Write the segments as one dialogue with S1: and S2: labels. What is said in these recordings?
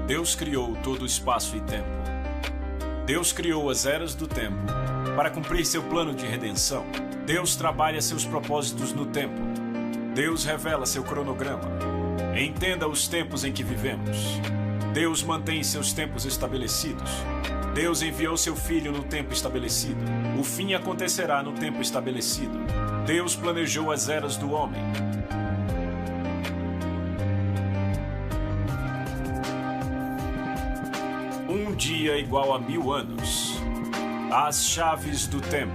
S1: Deus criou todo o espaço e tempo. Deus criou as eras do tempo para cumprir seu plano de redenção. Deus trabalha seus propósitos no tempo. Deus revela seu cronograma. Entenda os tempos em que vivemos. Deus mantém seus tempos estabelecidos. Deus enviou seu Filho no tempo estabelecido. O fim acontecerá no tempo estabelecido. Deus planejou as eras do homem. Um dia igual a 1000 anos. As chaves do tempo.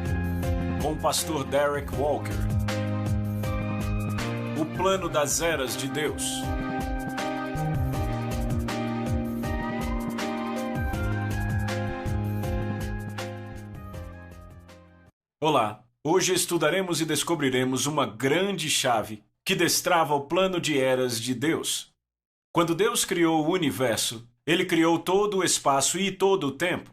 S1: Com o pastor Derek Walker. O plano das eras de Deus. Olá, hoje estudaremos e descobriremos uma grande chave que destrava o plano de eras de Deus. Quando Deus criou o universo, Ele criou todo o espaço e todo o tempo.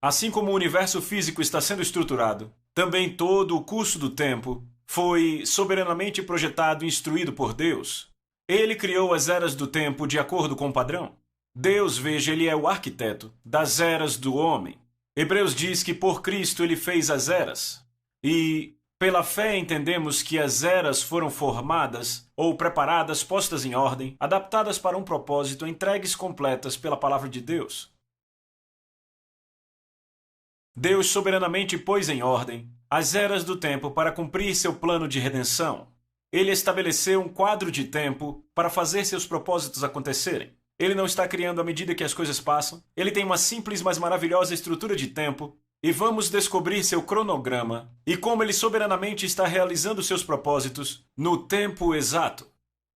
S1: Assim como o universo físico está sendo estruturado, também todo o curso do tempo foi soberanamente projetado e instruído por Deus. Ele criou as eras do tempo de acordo com o padrão. Deus, veja, Ele é o arquiteto das eras do homem. Hebreus diz que por Cristo Ele fez as eras. E pela fé entendemos que as eras foram formadas ou preparadas, postas em ordem, adaptadas para um propósito, entregues completas pela palavra de Deus. Deus soberanamente pôs em ordem as eras do tempo para cumprir seu plano de redenção. Ele estabeleceu um quadro de tempo para fazer seus propósitos acontecerem. Ele não está criando à medida que as coisas passam. Ele tem uma simples, mas maravilhosa estrutura de tempo. E vamos descobrir seu cronograma e como ele soberanamente está realizando seus propósitos no tempo exato.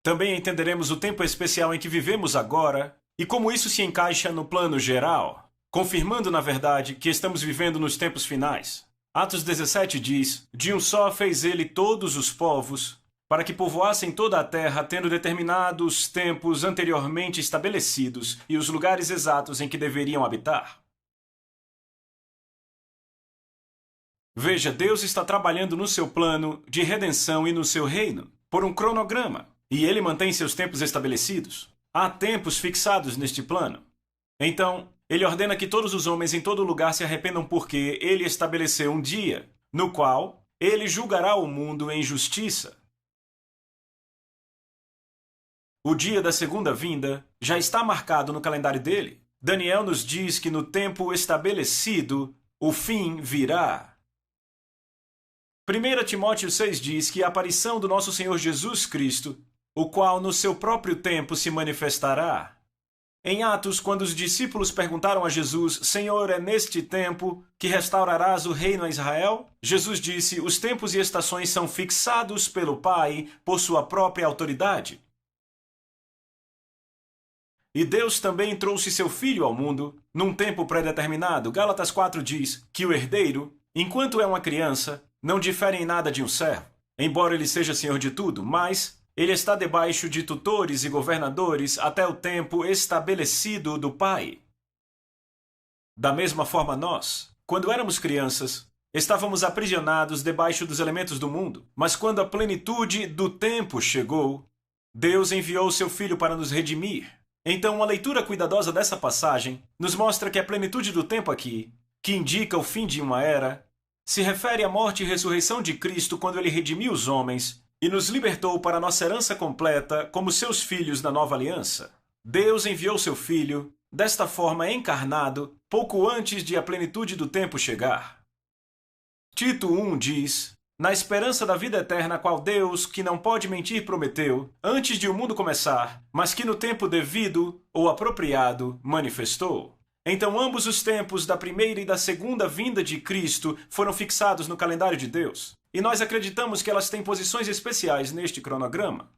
S1: Também entenderemos o tempo especial em que vivemos agora e como isso se encaixa no plano geral, confirmando, na verdade, que estamos vivendo nos tempos finais. Atos 17 diz: de um só fez ele todos os povos, para que povoassem toda a terra, tendo determinado os tempos anteriormente estabelecidos e os lugares exatos em que deveriam habitar. Veja, Deus está trabalhando no seu plano de redenção e no seu reino, por um cronograma, e Ele mantém seus tempos estabelecidos. Há tempos fixados neste plano. Então, Ele ordena que todos os homens em todo lugar se arrependam porque Ele estabeleceu um dia, no qual Ele julgará o mundo em justiça. O dia da segunda vinda já está marcado no calendário dele. Daniel nos diz que no tempo estabelecido, o fim virá. 1 Timóteo 6 diz que a aparição do nosso Senhor Jesus Cristo, o qual no seu próprio tempo se manifestará. Em Atos, quando os discípulos perguntaram a Jesus: Senhor, é neste tempo que restaurarás o reino a Israel? Jesus disse: os tempos e estações são fixados pelo Pai por sua própria autoridade. E Deus também trouxe seu Filho ao mundo num tempo pré-determinado. Gálatas 4 diz que o herdeiro, enquanto é uma criança, não difere em nada de um servo, embora ele seja senhor de tudo, mas ele está debaixo de tutores e governadores até o tempo estabelecido do Pai. Da mesma forma nós, quando éramos crianças, estávamos aprisionados debaixo dos elementos do mundo, mas quando a plenitude do tempo chegou, Deus enviou seu Filho para nos redimir. Então, uma leitura cuidadosa dessa passagem nos mostra que a plenitude do tempo aqui, que indica o fim de uma era, se refere à morte e ressurreição de Cristo quando Ele redimiu os homens e nos libertou para nossa herança completa como seus filhos na nova aliança. Deus enviou seu Filho, desta forma encarnado, pouco antes de a plenitude do tempo chegar. Tito 1 diz: na esperança da vida eterna, a qual Deus, que não pode mentir, prometeu, antes de o mundo começar, mas que no tempo devido ou apropriado manifestou. Então ambos os tempos da primeira e da segunda vinda de Cristo foram fixados no calendário de Deus. E nós acreditamos que elas têm posições especiais neste cronograma.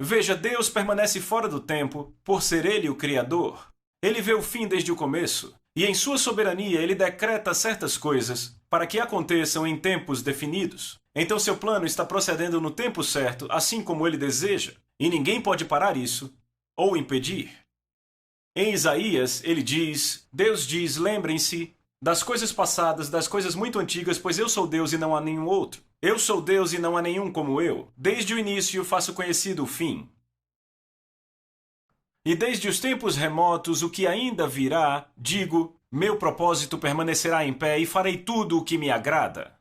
S1: Veja, Deus permanece fora do tempo por ser Ele o Criador. Ele vê o fim desde o começo. E em sua soberania Ele decreta certas coisas para que aconteçam em tempos definidos. Então seu plano está procedendo no tempo certo, assim como Ele deseja. E ninguém pode parar isso. ou impedir. Em Isaías, Deus diz, lembrem-se das coisas passadas, das coisas muito antigas, pois eu sou Deus e não há nenhum outro. Eu sou Deus e não há nenhum como eu. Desde o início faço conhecido o fim. E desde os tempos remotos, o que ainda virá, digo, meu propósito permanecerá em pé e farei tudo o que me agrada.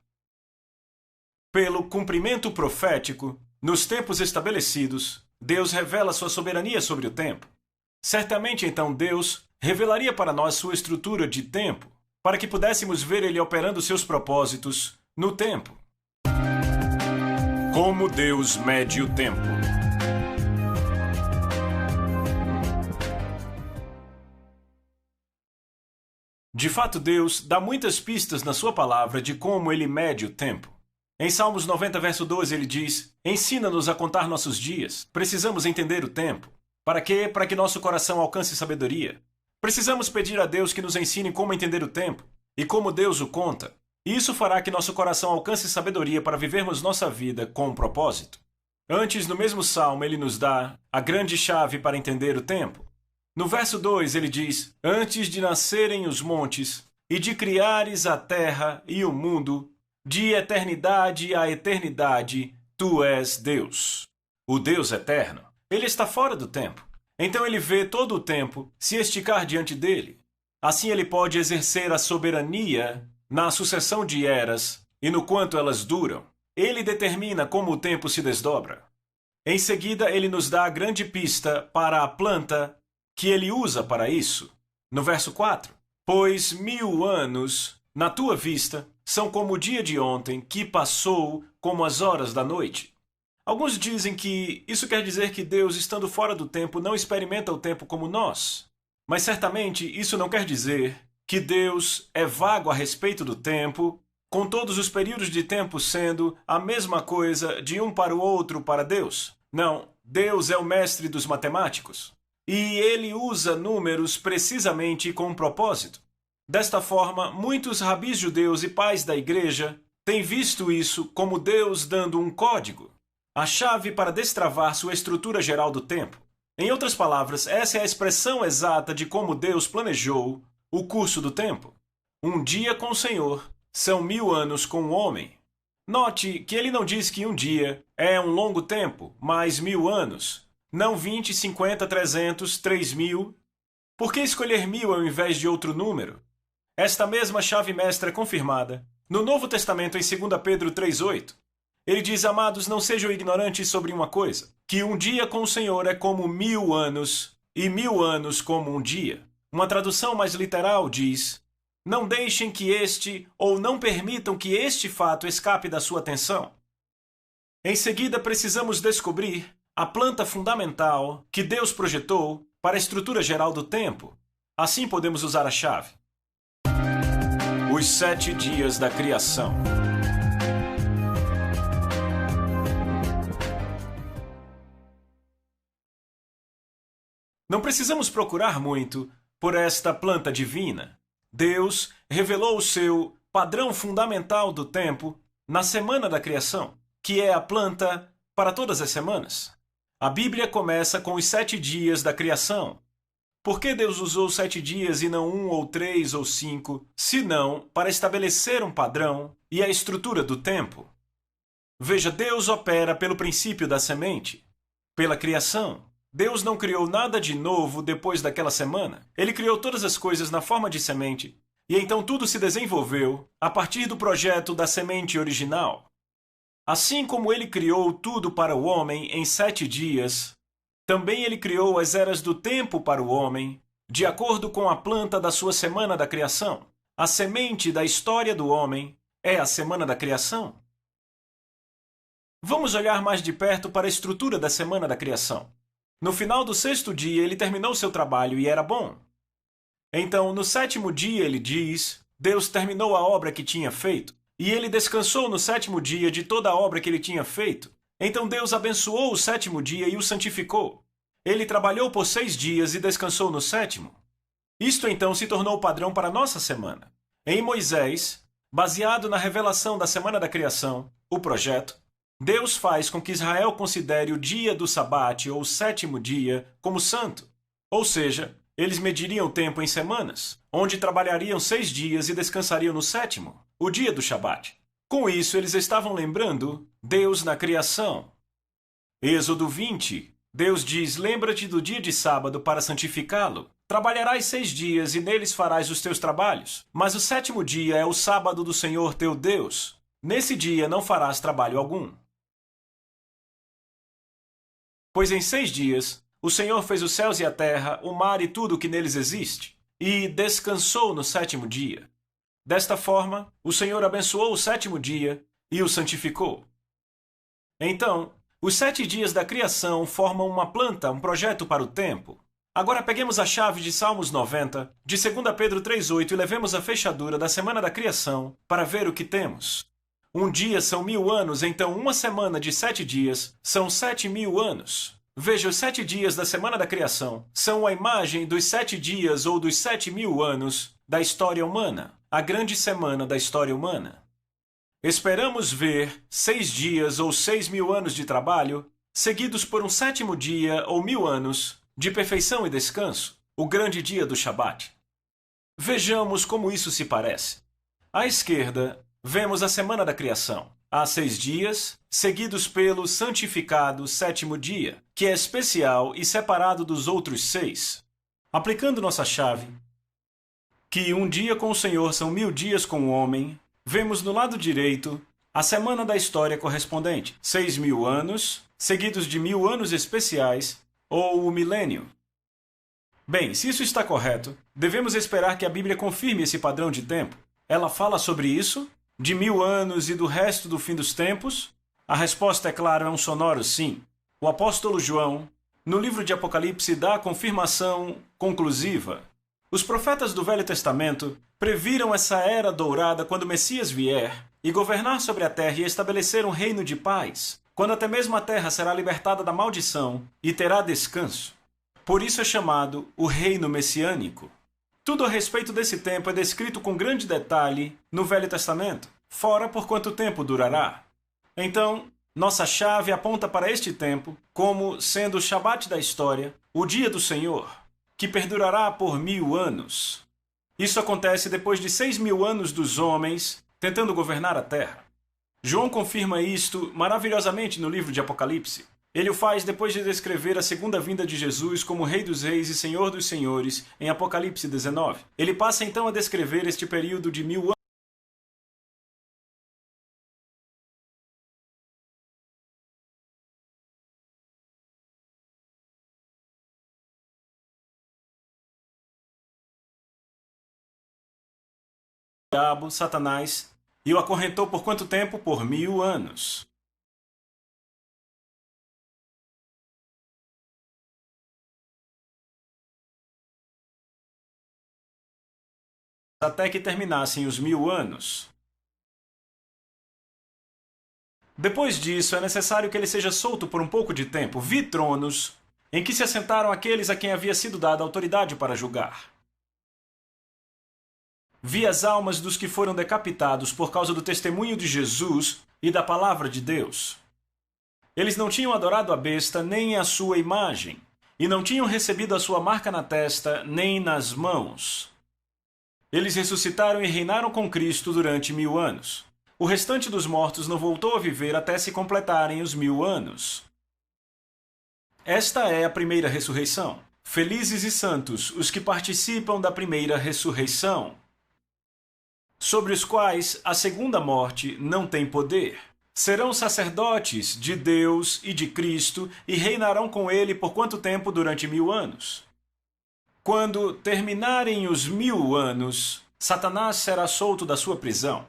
S1: Pelo cumprimento profético, nos tempos estabelecidos, Deus revela sua soberania sobre o tempo. Certamente, então, Deus revelaria para nós sua estrutura de tempo, para que pudéssemos ver Ele operando seus propósitos no tempo. Como Deus mede o tempo. De fato, Deus dá muitas pistas na sua palavra de como Ele mede o tempo. Em Salmos 90, verso 12, ele diz: ensina-nos a contar nossos dias. Precisamos entender o tempo. Para quê? Para que nosso coração alcance sabedoria. Precisamos pedir a Deus que nos ensine como entender o tempo e como Deus o conta. E isso fará que nosso coração alcance sabedoria para vivermos nossa vida com um propósito. Antes, no mesmo salmo, ele nos dá a grande chave para entender o tempo. No verso 2, ele diz: antes de nascerem os montes e de criares a terra e o mundo, de eternidade a eternidade, tu és Deus. O Deus eterno. Ele está fora do tempo. Então ele vê todo o tempo se esticar diante dele. Assim ele pode exercer a soberania na sucessão de eras e no quanto elas duram. Ele determina como o tempo se desdobra. Em seguida, ele nos dá a grande pista para a planta que ele usa para isso. No verso 4, pois 1000 anos, na tua vista, são como o dia de ontem, que passou como as horas da noite. Alguns dizem que isso quer dizer que Deus, estando fora do tempo, não experimenta o tempo como nós. Mas certamente isso não quer dizer que Deus é vago a respeito do tempo, com todos os períodos de tempo sendo a mesma coisa de um para o outro para Deus. Não, Deus é o mestre dos matemáticos. E ele usa números precisamente com um propósito. Desta forma, muitos rabis judeus e pais da igreja têm visto isso como Deus dando um código, a chave para destravar sua estrutura geral do tempo. Em outras palavras, essa é a expressão exata de como Deus planejou o curso do tempo. Um dia com o Senhor são 1000 anos com o homem. Note que ele não diz que um dia é um longo tempo, mais 1000 anos. Não 20, 50, 300, 3000. Por que escolher 1000 ao invés de outro número? Esta mesma chave mestra é confirmada no Novo Testamento em 2 Pedro 3,8. Ele diz: amados, não sejam ignorantes sobre uma coisa, que um dia com o Senhor é como 1000 anos, e 1000 anos como um dia. Uma tradução mais literal diz: não deixem que este, ou não permitam que este fato escape da sua atenção. Em seguida, precisamos descobrir a planta fundamental que Deus projetou para a estrutura geral do tempo. Assim podemos usar a chave. Os 7 dias da criação. Não precisamos procurar muito por esta planta divina. Deus revelou o seu padrão fundamental do tempo na semana da criação, que é a planta para todas as semanas. A Bíblia começa com os 7 dias da criação. Por que Deus usou 7 dias e não 1 ou 3 ou 5, senão para estabelecer um padrão e a estrutura do tempo? Veja, Deus opera pelo princípio da semente, pela criação. Deus não criou nada de novo depois daquela semana. Ele criou todas as coisas na forma de semente, e então tudo se desenvolveu a partir do projeto da semente original. Assim como ele criou tudo para o homem em 7 dias, também ele criou as eras do tempo para o homem, de acordo com a planta da sua semana da criação. A semente da história do homem é a semana da criação. Vamos olhar mais de perto para a estrutura da semana da criação. No final do 6º dia, ele terminou seu trabalho e era bom. Então, no 7º dia, ele diz, Deus terminou a obra que tinha feito, e ele descansou no 7º dia de toda a obra que ele tinha feito. Então Deus abençoou o 7º dia e o santificou. Ele trabalhou por 6 dias e descansou no 7º. Isto então se tornou o padrão para a nossa semana. Em Moisés, baseado na revelação da semana da criação, o projeto, Deus faz com que Israel considere o dia do sabate, ou o sétimo dia, como santo. Ou seja, eles mediriam o tempo em semanas, onde trabalhariam 6 dias e descansariam no sétimo, o dia do Shabat. Com isso, eles estavam lembrando Deus na criação. Êxodo 20, Deus diz: lembra-te do dia de sábado para santificá-lo. Trabalharás 6 dias e neles farás os teus trabalhos. Mas o sétimo dia é o sábado do Senhor teu Deus. Nesse dia não farás trabalho algum. Pois em 6 dias o Senhor fez os céus e a terra, o mar e tudo o que neles existe, e descansou no sétimo dia. Desta forma, o Senhor abençoou o sétimo dia e o santificou. Então, os 7 dias da criação formam uma planta, um projeto para o tempo. Agora peguemos a chave de Salmos 90, de 2 Pedro 3,8 e levemos a fechadura da semana da criação para ver o que temos. Um dia são 1000 anos, então uma semana de 7 dias são 7.000 anos. Veja, os 7 dias da semana da criação são a imagem dos 7 dias ou dos 7.000 anos da história humana, a grande semana da história humana. Esperamos ver 6 dias ou 6.000 anos de trabalho, seguidos por um sétimo dia ou 1000 anos de perfeição e descanso, o grande dia do Shabat. Vejamos como isso se parece. À esquerda, vemos a semana da criação. Há 6 dias, seguidos pelo santificado sétimo dia, que é especial e separado dos outros 6. Aplicando nossa chave, que um dia com o Senhor são 1000 dias com o homem, vemos no lado direito a semana da história correspondente, 6.000 anos, seguidos de 1000 anos especiais, ou o milênio. Bem, se isso está correto, devemos esperar que a Bíblia confirme esse padrão de tempo. Ela fala sobre isso? De 1000 anos e do resto do fim dos tempos? A resposta, é claro, é um sonoro sim. O apóstolo João, no livro de Apocalipse, dá a confirmação conclusiva. Os profetas do Velho Testamento previram essa era dourada quando o Messias vier e governar sobre a terra e estabelecer um reino de paz, quando até mesmo a terra será libertada da maldição e terá descanso. Por isso é chamado o reino messiânico. Tudo a respeito desse tempo é descrito com grande detalhe no Velho Testamento, fora por quanto tempo durará. Então, nossa chave aponta para este tempo como sendo o Shabat da história, o dia do Senhor, que perdurará por 1000 anos. Isso acontece depois de 6.000 anos dos homens tentando governar a terra. João confirma isto maravilhosamente no livro de Apocalipse. Ele o faz depois de descrever a segunda vinda de Jesus como Rei dos Reis e Senhor dos Senhores em Apocalipse 19. Ele passa então a descrever este período de 1000 anos. O diabo, Satanás, e o acorrentou por quanto tempo? Por 1000 anos. Até que terminassem os 1000 anos. Depois disso, é necessário que ele seja solto por um pouco de tempo. Vi tronos em que se assentaram aqueles a quem havia sido dada autoridade para julgar. Vi as almas dos que foram decapitados por causa do testemunho de Jesus e da palavra de Deus. Eles não tinham adorado a besta nem a sua imagem, e não tinham recebido a sua marca na testa nem nas mãos. Eles ressuscitaram e reinaram com Cristo durante 1000 anos. O restante dos mortos não voltou a viver até se completarem os 1000 anos. Esta é a primeira ressurreição. Felizes e santos os que participam da primeira ressurreição, sobre os quais a segunda morte não tem poder. Serão sacerdotes de Deus e de Cristo e reinarão com ele por quanto tempo? Durante 1000 anos. Quando terminarem os 1000 anos, Satanás será solto da sua prisão.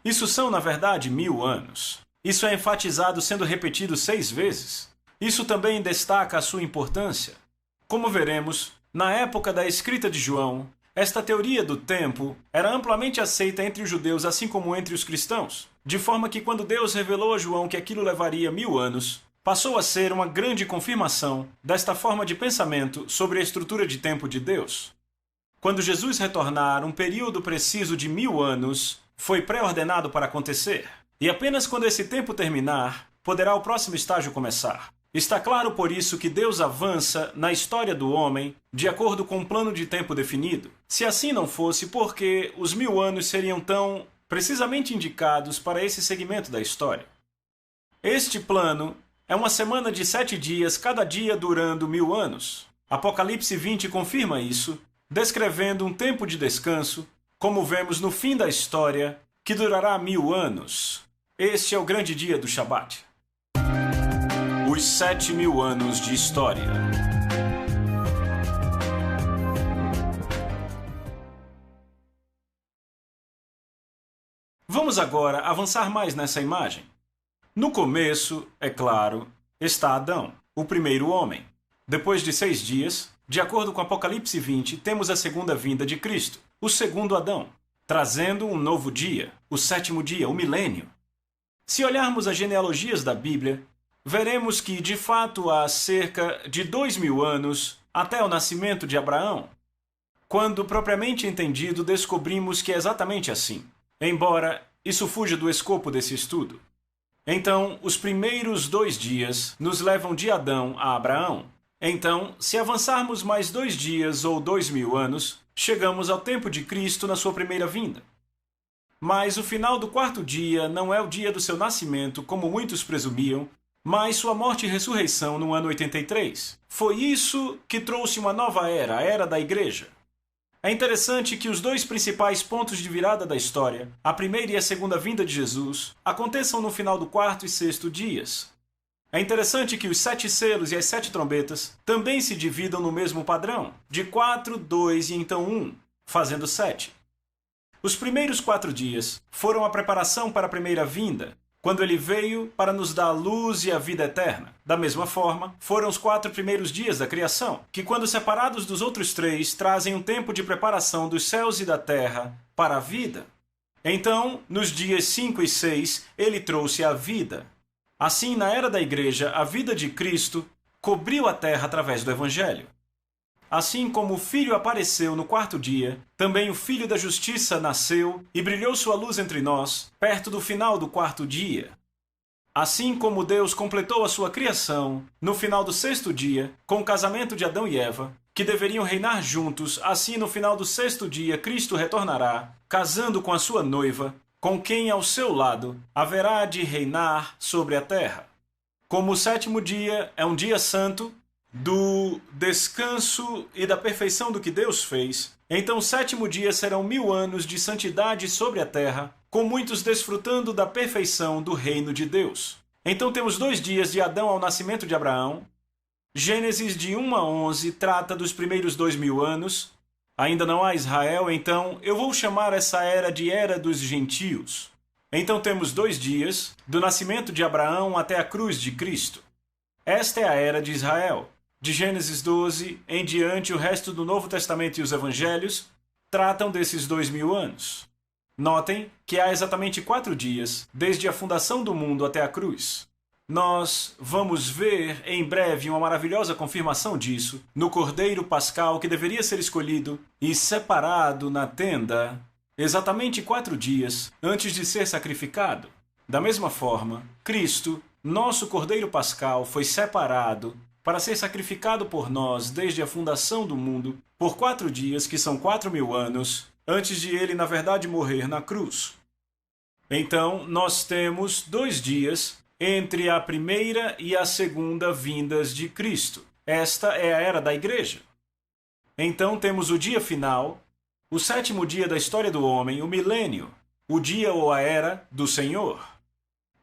S1: Isso são, na verdade, 1000 anos. Isso é enfatizado sendo repetido 6 vezes. Isso também destaca a sua importância. Como veremos, na época da escrita de João, esta teoria do tempo era amplamente aceita entre os judeus, assim como entre os cristãos, de forma que quando Deus revelou a João que aquilo levaria 1000 anos, passou a ser uma grande confirmação desta forma de pensamento sobre a estrutura de tempo de Deus. Quando Jesus retornar, um período preciso de 1000 anos foi pré-ordenado para acontecer. E apenas quando esse tempo terminar, poderá o próximo estágio começar. Está claro por isso que Deus avança na história do homem de acordo com um plano de tempo definido. Se assim não fosse, por que os 1000 anos seriam tão precisamente indicados para esse segmento da história? Este plano é uma semana de 7 dias, cada dia durando 1000 anos. Apocalipse 20 confirma isso, descrevendo um tempo de descanso, como vemos no fim da história, que durará 1000 anos. Este é o grande dia do Shabat. Os 7000 anos de história. Vamos agora avançar mais nessa imagem. No começo, é claro, está Adão, o primeiro homem. Depois de 6 dias, de acordo com Apocalipse 20, temos a segunda vinda de Cristo, o segundo Adão, trazendo um novo dia, o 7º dia, o milênio. Se olharmos as genealogias da Bíblia, veremos que, de fato, há cerca de 2000 anos até o nascimento de Abraão, quando, propriamente entendido, descobrimos que é exatamente assim, embora isso fuja do escopo desse estudo. Então, os primeiros 2 dias nos levam de Adão a Abraão. Então, se avançarmos mais 2 dias ou 2000 anos, chegamos ao tempo de Cristo na sua primeira vinda. Mas o final do 4º dia não é o dia do seu nascimento, como muitos presumiam, mas sua morte e ressurreição no ano 83. Foi isso que trouxe uma nova era, a era da Igreja. É interessante que os 2 principais pontos de virada da história, a primeira e a segunda vinda de Jesus, aconteçam no final do 4º e 6º dias. É interessante que os 7 selos e as 7 trombetas também se dividam no mesmo padrão, de 4, 2 e então 1, fazendo 7. Os primeiros 4 dias foram a preparação para a primeira vinda, quando ele veio para nos dar a luz e a vida eterna. Da mesma forma, foram os 4 primeiros dias da criação, que quando separados dos outros 3, trazem um tempo de preparação dos céus e da terra para a vida. Então, nos dias 5 e 6, ele trouxe a vida. Assim, na era da Igreja, a vida de Cristo cobriu a terra através do Evangelho. Assim como o Filho apareceu no 4º dia, também o Filho da Justiça nasceu e brilhou sua luz entre nós, perto do final do 4º dia. Assim como Deus completou a sua criação, no final do 6º dia, com o casamento de Adão e Eva, que deveriam reinar juntos, assim no final do 6º dia Cristo retornará, casando com a sua noiva, com quem ao seu lado haverá de reinar sobre a terra. Como o 7º dia é um dia santo, do descanso e da perfeição do que Deus fez, então o 7º dia serão 1000 anos de santidade sobre a terra, com muitos desfrutando da perfeição do reino de Deus. Então temos 2 dias de Adão ao nascimento de Abraão. Gênesis de 1 a 11 trata dos primeiros 2000 anos. Ainda não há Israel, então eu vou chamar essa era de Era dos Gentios. Então temos 2 dias, do nascimento de Abraão até a cruz de Cristo. Esta é a era de Israel. De Gênesis 12 em diante, o resto do Novo Testamento e os Evangelhos tratam desses 2000 anos. Notem que há exatamente 4 dias, desde a fundação do mundo até a cruz. Nós vamos ver em breve uma maravilhosa confirmação disso no Cordeiro Pascal que deveria ser escolhido e separado na tenda exatamente 4 dias antes de ser sacrificado. Da mesma forma, Cristo, nosso Cordeiro Pascal, foi separado para ser sacrificado por nós desde a fundação do mundo por 4 dias, que são 4000 anos, antes de ele, na verdade, morrer na cruz. Então, nós temos 2 dias entre a primeira e a segunda vindas de Cristo. Esta é a era da Igreja. Então, temos o dia final, o 7º dia da história do homem, o milênio, o dia ou a era do Senhor.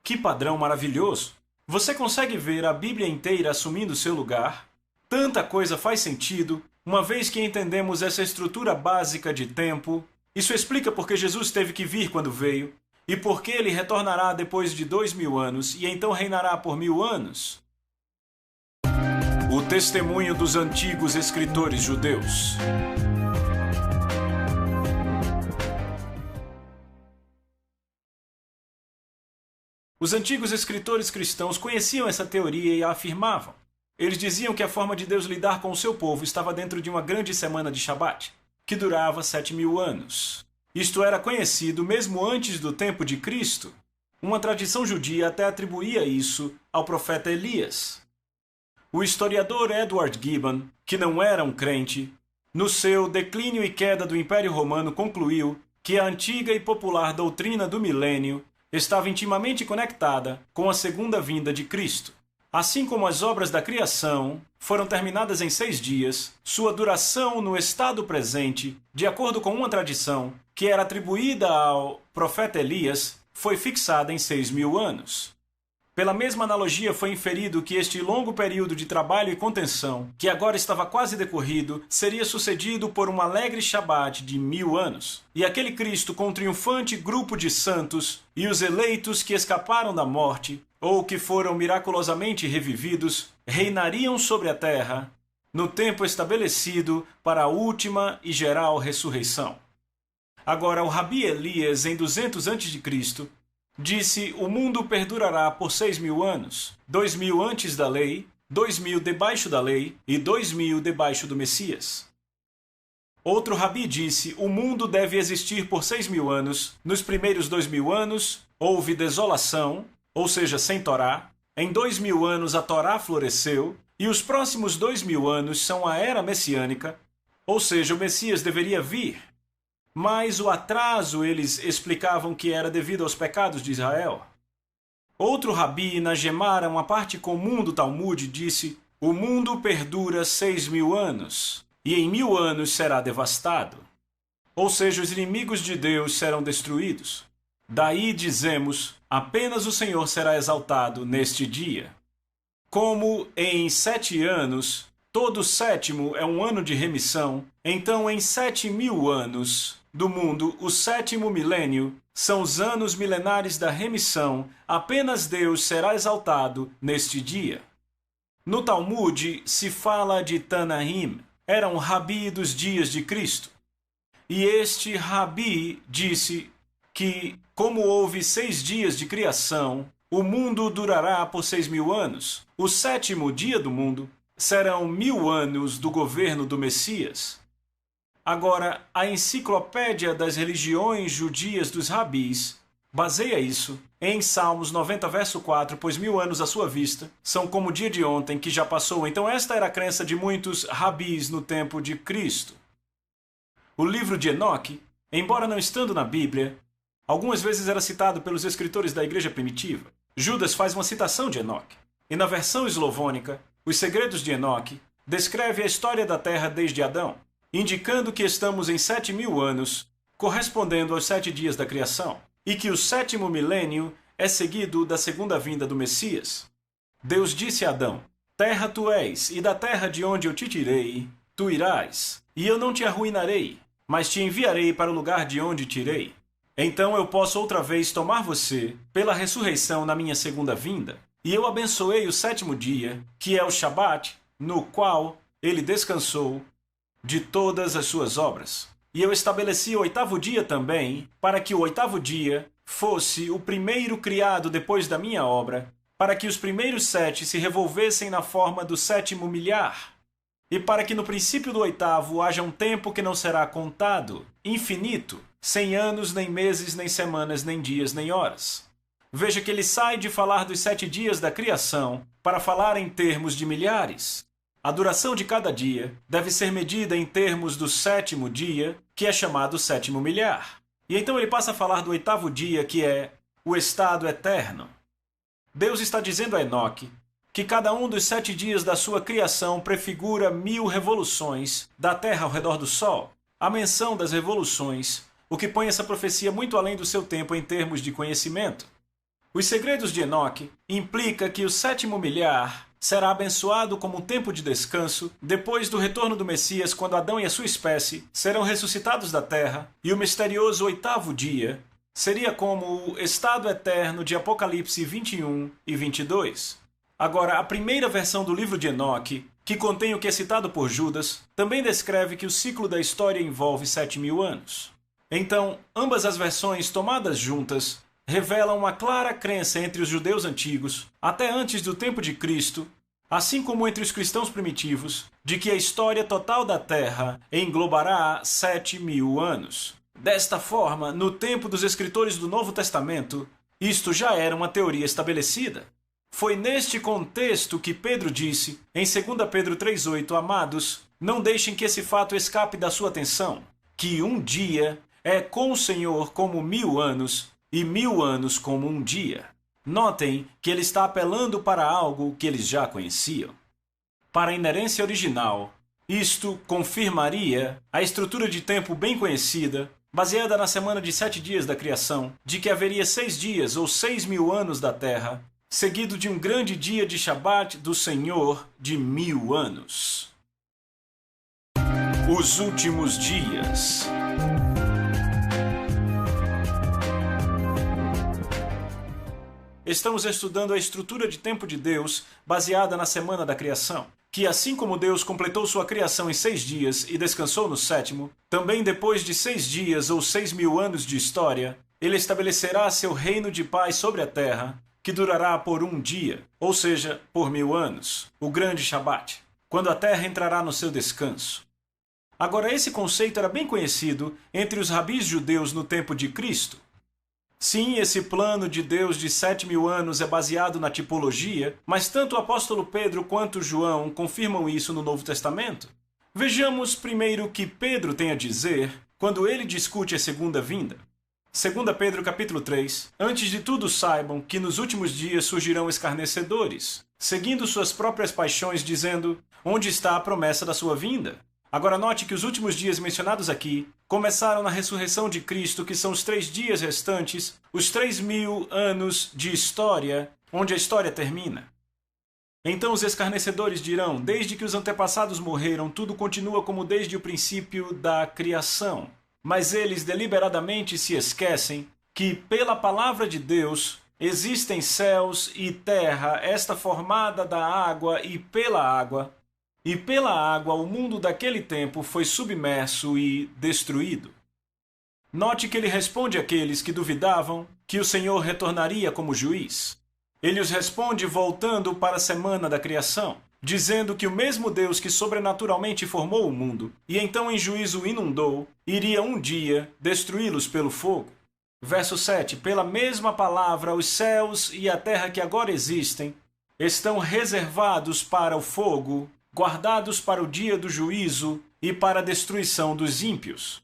S1: Que padrão maravilhoso! Você consegue ver a Bíblia inteira assumindo seu lugar? Tanta coisa faz sentido, uma vez que entendemos essa estrutura básica de tempo. Isso explica por que Jesus teve que vir quando veio, e por que ele retornará depois de 2000 anos, e então reinará por 1000 anos. O testemunho dos antigos escritores judeus. Os antigos escritores cristãos conheciam essa teoria e a afirmavam. Eles diziam que a forma de Deus lidar com o seu povo estava dentro de uma grande semana de Shabat, que durava 7000 anos. Isto era conhecido mesmo antes do tempo de Cristo. Uma tradição judia até atribuía isso ao profeta Elias. O historiador Edward Gibbon, que não era um crente, no seu Declínio e Queda do Império Romano concluiu que a antiga e popular doutrina do milênio estava intimamente conectada com a segunda vinda de Cristo. Assim como as obras da criação foram terminadas em 6 dias, sua duração no estado presente, de acordo com uma tradição que era atribuída ao profeta Elias, foi fixada em 6.000 anos. Pela mesma analogia foi inferido que este longo período de trabalho e contenção, que agora estava quase decorrido, seria sucedido por um alegre Shabat de 1000 anos. E aquele Cristo com um triunfante grupo de santos e os eleitos que escaparam da morte, ou que foram miraculosamente revividos, reinariam sobre a terra no tempo estabelecido para a última e geral ressurreição. Agora, o Rabi Elias, em 200 a.C., disse: o mundo perdurará por 6.000 anos, 2.000 antes da lei, 2.000 debaixo da lei e 2.000 debaixo do Messias. Outro rabi disse: o mundo deve existir por 6.000 anos, nos primeiros 2.000 anos houve desolação, ou seja, sem Torá, em 2.000 anos a Torá floresceu, e os próximos 2.000 anos são a era messiânica, ou seja, o Messias deveria vir. Mas o atraso eles explicavam que era devido aos pecados de Israel. Outro rabi, na Gemara, uma parte comum do Talmud, disse: o mundo perdura 6.000 anos, e em 1000 anos será devastado. Ou seja, os inimigos de Deus serão destruídos. Daí dizemos: apenas o Senhor será exaltado neste dia. Como em 7 anos, todo 7º é um ano de remissão, então em 7.000 anos do mundo, o 7º milênio, são os anos milenares da remissão, apenas Deus será exaltado neste dia. No Talmud se fala de Tanaim, era um rabi dos dias de Cristo. E este rabi disse que, como houve 6 dias de criação, o mundo durará por 6.000 anos. O 7º dia do mundo serão 1000 anos do governo do Messias. Agora, a Enciclopédia das Religiões Judias dos Rabis baseia isso em Salmos 90, verso 4, pois 1000 anos à sua vista são como o dia de ontem que já passou. Então esta era a crença de muitos rabis no tempo de Cristo. O livro de Enoque, embora não estando na Bíblia, algumas vezes era citado pelos escritores da igreja primitiva. Judas faz uma citação de Enoque. E na versão eslovônica, Os Segredos de Enoque descreve a história da Terra desde Adão, indicando que estamos em 7.000 anos, correspondendo aos 7 dias da criação, e que o 7º milênio é seguido da segunda vinda do Messias. Deus disse a Adão: terra tu és, e da terra de onde eu te tirei, tu irás, e eu não te arruinarei, mas te enviarei para o lugar de onde tirei. Então eu posso outra vez tomar você pela ressurreição na minha segunda vinda. E eu abençoei o 7º dia, que é o Shabat, no qual ele descansou de todas as suas obras. E eu estabeleci o 8º dia também, para que o 8º dia fosse o primeiro criado depois da minha obra, para que os primeiros 7 se revolvessem na forma do 7º milhar, e para que no princípio do 8º haja um tempo que não será contado, infinito, sem anos, nem meses, nem semanas, nem dias, nem horas. Veja que ele sai de falar dos 7 dias da criação para falar em termos de milhares. A duração de cada dia deve ser medida em termos do 7º dia, que é chamado 7º milhar. E então ele passa a falar do 8º dia, que é o estado eterno. Deus está dizendo a Enoque que cada um dos 7 dias da sua criação prefigura 1000 revoluções da Terra ao redor do Sol. A menção das revoluções, o que põe essa profecia muito além do seu tempo em termos de conhecimento. Os Segredos de Enoque implica que o 7º milhar será abençoado como um tempo de descanso depois do retorno do Messias, quando Adão e a sua espécie serão ressuscitados da terra, e o misterioso 8º dia seria como o estado eterno de Apocalipse 21 e 22. Agora, a primeira versão do livro de Enoque, que contém o que é citado por Judas, também descreve que o ciclo da história envolve 7.000 anos. Então, ambas as versões tomadas juntas revelam uma clara crença entre os judeus antigos, até antes do tempo de Cristo, assim como entre os cristãos primitivos, de que a história total da Terra englobará 7.000 anos. Desta forma, no tempo dos escritores do Novo Testamento, Isto já era uma teoria estabelecida. Foi neste contexto que Pedro disse, em 2 Pedro 3,8, amados, não deixem que esse fato escape da sua atenção, que um dia é com o Senhor como 1000 anos, e 1000 anos como um dia. Notem que ele está apelando para algo que eles já conheciam. Para a inerência original, isto confirmaria a estrutura de tempo bem conhecida, baseada na semana de 7 dias da criação, de que haveria 6 dias ou 6.000 anos da Terra, seguido de um grande dia de Shabat do Senhor de 1000 anos. Os últimos dias. Estamos estudando a estrutura de tempo de Deus baseada na semana da criação, que assim como Deus completou sua criação em 6 dias e descansou no 7º, também depois de 6 dias ou 6.000 anos de história, ele estabelecerá seu reino de paz sobre a terra, que durará por um dia, ou seja, por 1000 anos, o grande Shabat, quando a terra entrará no seu descanso. Agora, esse conceito era bem conhecido entre os rabis judeus no tempo de Cristo. Sim, esse plano de Deus de 7.000 anos é baseado na tipologia, mas tanto o apóstolo Pedro quanto João confirmam isso no Novo Testamento. Vejamos primeiro o que Pedro tem a dizer quando ele discute a segunda vinda. 2 Pedro capítulo 3, antes de tudo saibam que nos últimos dias surgirão escarnecedores, seguindo suas próprias paixões, dizendo, onde está a promessa da sua vinda? Agora note que os últimos dias mencionados aqui começaram na ressurreição de Cristo, que são os 3 dias restantes, os 3.000 anos de história, onde a história termina. Então os escarnecedores dirão, desde que os antepassados morreram, tudo continua como desde o princípio da criação. Mas eles deliberadamente se esquecem que, pela palavra de Deus, existem céus e terra, esta formada da água e pela água o mundo daquele tempo foi submerso e destruído. Note que ele responde àqueles que duvidavam que o Senhor retornaria como juiz. Ele os responde voltando para a semana da criação, dizendo que o mesmo Deus que sobrenaturalmente formou o mundo e então em juízo inundou, iria um dia destruí-los pelo fogo. Verso 7. Pela mesma palavra, os céus e a terra que agora existem estão reservados para o fogo, guardados para o dia do juízo e para a destruição dos ímpios.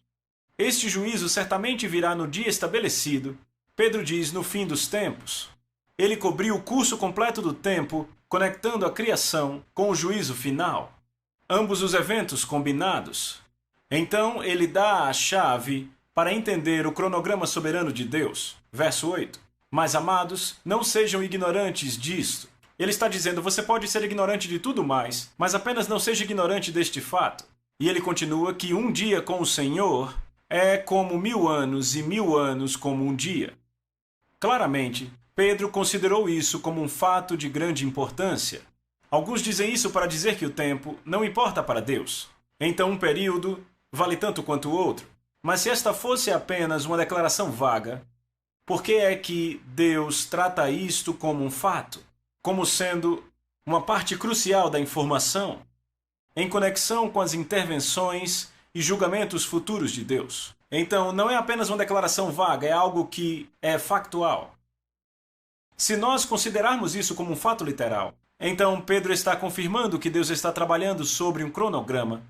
S1: Este juízo certamente virá no dia estabelecido, Pedro diz, no fim dos tempos. Ele cobriu o curso completo do tempo, conectando a criação com o juízo final. Ambos os eventos combinados. Então ele dá a chave para entender o cronograma soberano de Deus. Verso 8. Mas, amados, não sejam ignorantes disto. Ele está dizendo, você pode ser ignorante de tudo mais, mas apenas não seja ignorante deste fato. E ele continua que um dia com o Senhor é como 1000 anos e 1000 anos como um dia. Claramente, Pedro considerou isso como um fato de grande importância. Alguns dizem isso para dizer que o tempo não importa para Deus. Então um período vale tanto quanto o outro. Mas se esta fosse apenas uma declaração vaga, por que é que Deus trata isto como um fato? Como sendo uma parte crucial da informação, em conexão com as intervenções e julgamentos futuros de Deus. Então, não é apenas uma declaração vaga, é algo que é factual. Se nós considerarmos isso como um fato literal, então Pedro está confirmando que Deus está trabalhando sobre um cronograma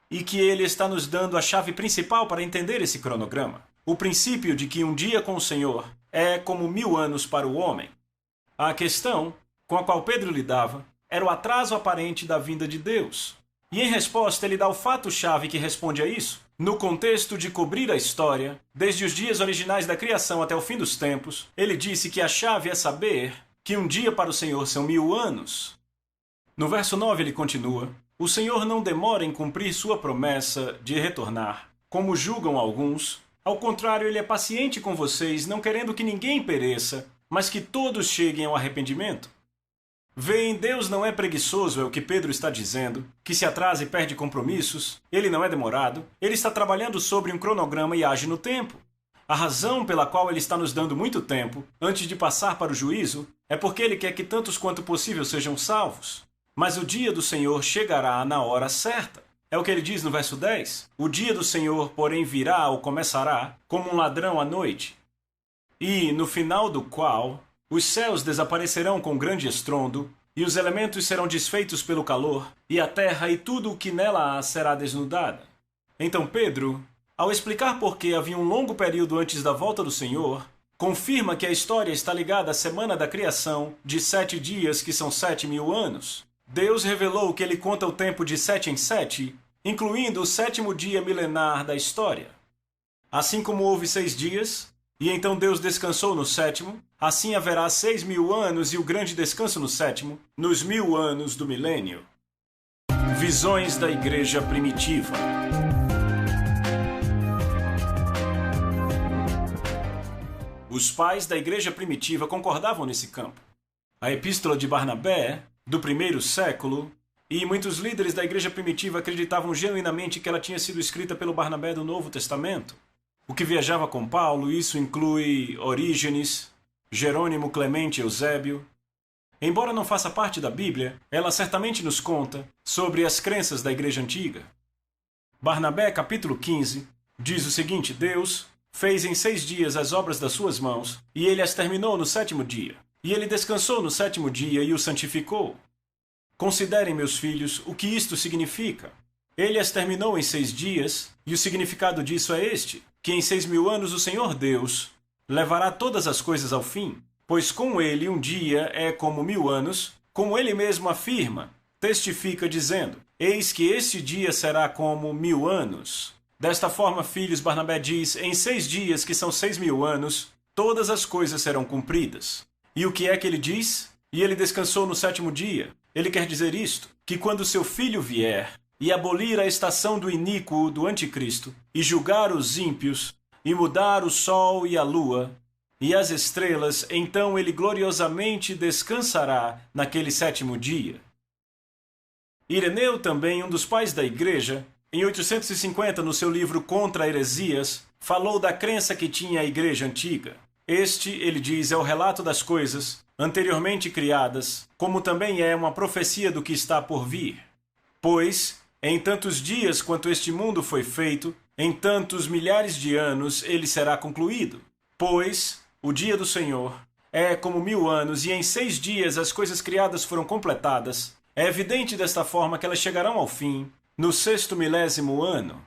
S1: e que ele está nos dando a chave principal para entender esse cronograma. O princípio de que um dia com o Senhor é como 1000 anos para o homem. A questão com a qual Pedro lidava era o atraso aparente da vinda de Deus. E em resposta ele dá o fato-chave que responde a isso. No contexto de cobrir a história, desde os dias originais da criação até o fim dos tempos, ele disse que a chave é saber que um dia para o Senhor são 1000 anos. No verso 9 ele continua, o Senhor não demora em cumprir sua promessa de retornar, como julgam alguns. Ao contrário, ele é paciente com vocês, não querendo que ninguém pereça, mas que todos cheguem ao arrependimento. Veem, Deus não é preguiçoso, é o que Pedro está dizendo, que se atrasa e perde compromissos, ele não é demorado, ele está trabalhando sobre um cronograma e age no tempo. A razão pela qual ele está nos dando muito tempo, antes de passar para o juízo, é porque ele quer que tantos quanto possível sejam salvos. Mas o dia do Senhor chegará na hora certa. É o que ele diz no verso 10. O dia do Senhor, porém, virá ou começará como um ladrão à noite. e no final do qual os céus desaparecerão com grande estrondo, e os elementos serão desfeitos pelo calor, e a terra e tudo o que nela há será desnudada. Então Pedro, ao explicar por que havia um longo período antes da volta do Senhor, confirma que a história está ligada à semana da criação de 7 dias, que são 7.000 anos. Deus revelou que ele conta o tempo de 7 em 7, incluindo o 7º dia milenar da história. Assim como houve 6 dias, e então Deus descansou no 7º, assim haverá 6.000 anos e o grande descanso no 7º, nos 1000 anos do milênio. Visões da Igreja Primitiva. Os pais da Igreja Primitiva concordavam nesse campo. A Epístola de Barnabé, do 1º século, e muitos líderes da Igreja Primitiva acreditavam genuinamente que ela tinha sido escrita pelo Barnabé do Novo Testamento. O que viajava com Paulo, isso inclui Orígenes, Jerônimo, Clemente, Eusébio. Embora não faça parte da Bíblia, ela certamente nos conta sobre as crenças da Igreja Antiga. Barnabé, capítulo 15, diz o seguinte: Deus fez em 6 dias as obras das suas mãos, e ele as terminou no 7º dia. E ele descansou no 7º dia e o santificou. Considerem, meus filhos, o que isto significa. Ele as terminou em 6 dias, e o significado disso é este: que em 6.000 anos o Senhor Deus levará todas as coisas ao fim, pois com ele um dia é como 1000 anos, como ele mesmo afirma, testifica dizendo: eis que este dia será como 1000 anos. Desta forma, filhos, Barnabé diz, em 6 dias, que são 6.000 anos, todas as coisas serão cumpridas. E o que é que ele diz? E ele descansou no 7º dia. Ele quer dizer isto, que quando seu filho vier e abolir a estação do iníquo do anticristo, e julgar os ímpios, e mudar o sol e a lua, e as estrelas, então ele gloriosamente descansará naquele 7º dia. Ireneu, também um dos pais da igreja, em 850, no seu livro Contra Heresias, falou da crença que tinha a igreja antiga. Este, ele diz, é o relato das coisas anteriormente criadas, como também é uma profecia do que está por vir. Pois, em tantos dias quanto este mundo foi feito, em tantos milhares de anos ele será concluído. Pois, o dia do Senhor é como 1000 anos, e em 6 dias as coisas criadas foram completadas. É evidente desta forma que elas chegarão ao fim, no 6º milésimo ano.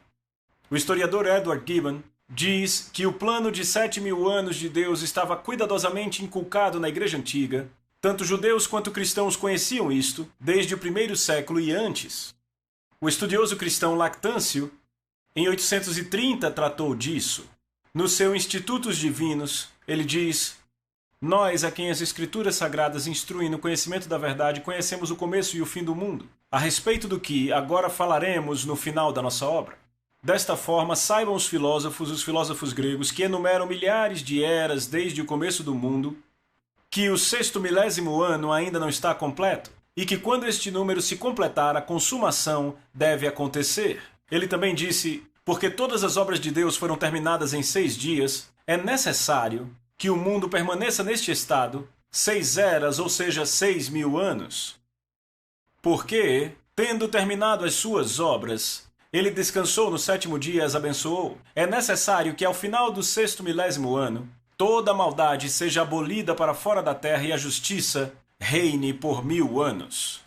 S1: O historiador Edward Gibbon diz que o plano de 7.000 anos de Deus estava cuidadosamente inculcado na Igreja Antiga. Tanto judeus quanto cristãos conheciam isto desde o 1º século e antes. O estudioso cristão Lactâncio, em 830, tratou disso. No seu Institutos Divinos, ele diz: nós, a quem as Escrituras Sagradas instruem no conhecimento da verdade, conhecemos o começo e o fim do mundo, a respeito do que agora falaremos no final da nossa obra. Desta forma, saibam os filósofos gregos, que enumeram milhares de eras desde o começo do mundo, que o 6º milésimo ano ainda não está completo, e que quando este número se completar, a consumação deve acontecer. Ele também disse: porque todas as obras de Deus foram terminadas em 6 dias, é necessário que o mundo permaneça neste estado 6 eras, ou seja, 6.000 anos. Porque, tendo terminado as suas obras, ele descansou no 7º dia e as abençoou. É necessário que ao final do 6º milésimo ano, toda a maldade seja abolida para fora da terra e a justiça reine por 1000 anos.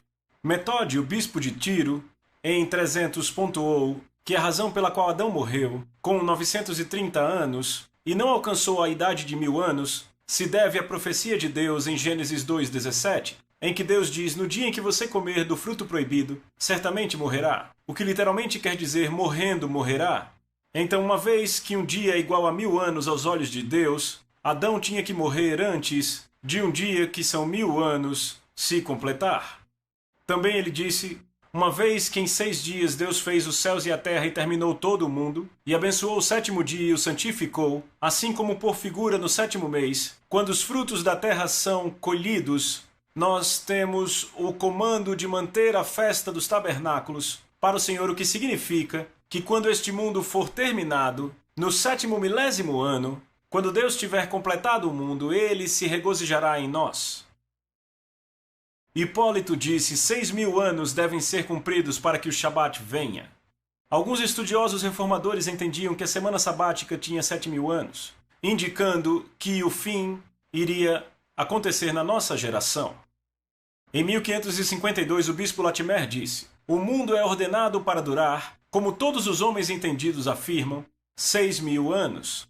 S1: Metódio, bispo de Tiro, em 300, pontuou que a razão pela qual Adão morreu, com 930 anos, e não alcançou a idade de 1000 anos, se deve à profecia de Deus em Gênesis 2:17, em que Deus diz: no dia em que você comer do fruto proibido, certamente morrerá. O que literalmente quer dizer morrendo morrerá. Então, uma vez que um dia é igual a 1000 anos aos olhos de Deus, Adão tinha que morrer antes de um dia que são 1000 anos se completar. Também ele disse: uma vez que em 6 dias Deus fez os céus e a terra e terminou todo o mundo, e abençoou o 7º dia e o santificou, assim como por figura no 7º mês, quando os frutos da terra são colhidos, nós temos o comando de manter a festa dos tabernáculos para o Senhor, o que significa que quando este mundo for terminado, no 7º milésimo ano, quando Deus tiver completado o mundo, ele se regozijará em nós. Hipólito disse: 6.000 anos devem ser cumpridos para que o Shabat venha. Alguns estudiosos reformadores entendiam que a semana sabática tinha 7.000 anos. indicando que o fim iria acontecer na nossa geração. Em 1552, o bispo Latimer disse: "O mundo é ordenado para durar, como todos os homens entendidos afirmam, 6.000 anos.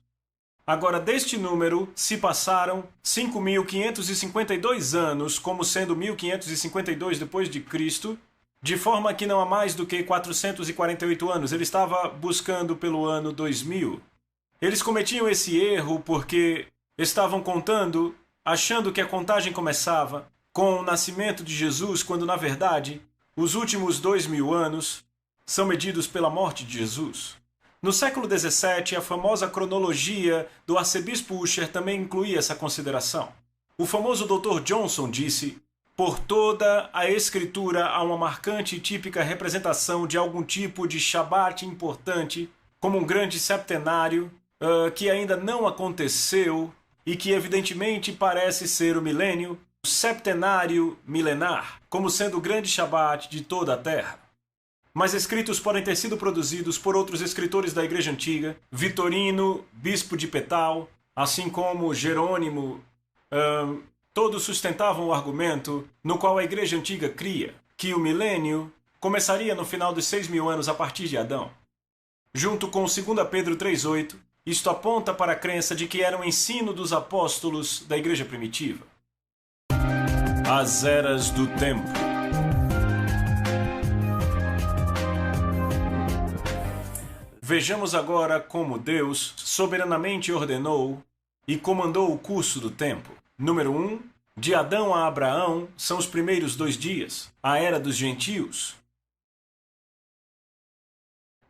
S1: Agora, deste número, se passaram 5.552 anos, como sendo 1552 depois de Cristo, de forma que não há mais do que 448 anos. Ele estava buscando pelo ano 2000. Eles cometiam esse erro porque estavam contando, achando que a contagem começava com o nascimento de Jesus, quando, na verdade, os últimos 2.000 anos são medidos pela morte de Jesus. No século XVII, a famosa cronologia do arcebispo Ussher também incluía essa consideração. O famoso Dr. Johnson disse: "Por toda a escritura há uma marcante e típica representação de algum tipo de Shabat importante, como um grande septenário que ainda não aconteceu e que evidentemente parece ser o milênio, o septenário milenar, como sendo o grande Shabat de toda a terra. Mas escritos podem ter sido produzidos por outros escritores da Igreja Antiga, Vitorino, bispo de Petal, assim como Jerônimo, todos sustentavam o argumento no qual a Igreja Antiga cria, que o milênio começaria no final dos 6.000 anos a partir de Adão. Junto com 2 Pedro 3,8, isto aponta para a crença de que era um ensino dos apóstolos da Igreja primitiva. As eras do tempo. Vejamos agora como Deus soberanamente ordenou e comandou o curso do tempo. Número 1. De Adão a Abraão são os primeiros 2 dias, a era dos gentios.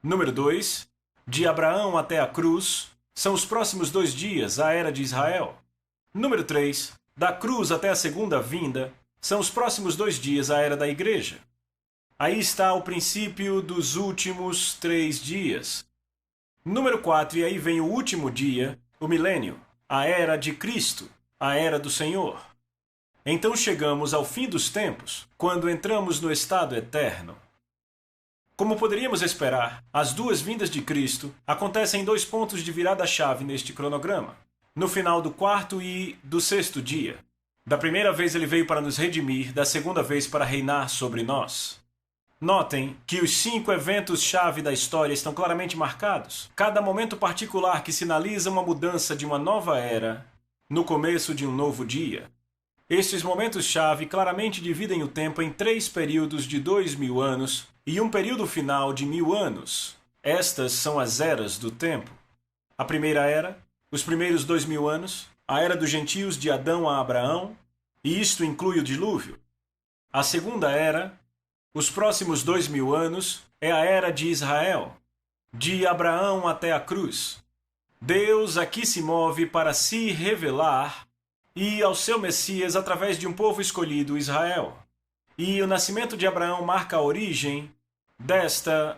S1: Número 2. De Abraão até a cruz são os próximos 2 dias, a era de Israel. Número 3. Da cruz até a segunda vinda são os próximos 2 dias, a era da igreja. Aí está o princípio dos últimos 3 dias. Número 4, e aí vem o último dia, o milênio, a era de Cristo, a era do Senhor. Então chegamos ao fim dos tempos, quando entramos no estado eterno. Como poderíamos esperar, as 2 vindas de Cristo acontecem em 2 pontos de virada-chave neste cronograma. No final do 4º e do 6º dia. Da primeira vez ele veio para nos redimir, da segunda vez para reinar sobre nós. Notem que os 5 eventos-chave da história estão claramente marcados. Cada momento particular que sinaliza uma mudança de uma nova era no começo de um novo dia. Estes momentos-chave claramente dividem o tempo em 3 períodos de 2.000 anos e um período final de 1.000 anos. Estas são as eras do tempo. A primeira era, os primeiros 2.000 anos, a era dos gentios de Adão a Abraão, e isto inclui o dilúvio. A segunda era, os próximos 2.000 anos, é a era de Israel, de Abraão até a cruz. Deus aqui se move para se revelar e ao seu Messias através de um povo escolhido, Israel. E o nascimento de Abraão marca a origem desta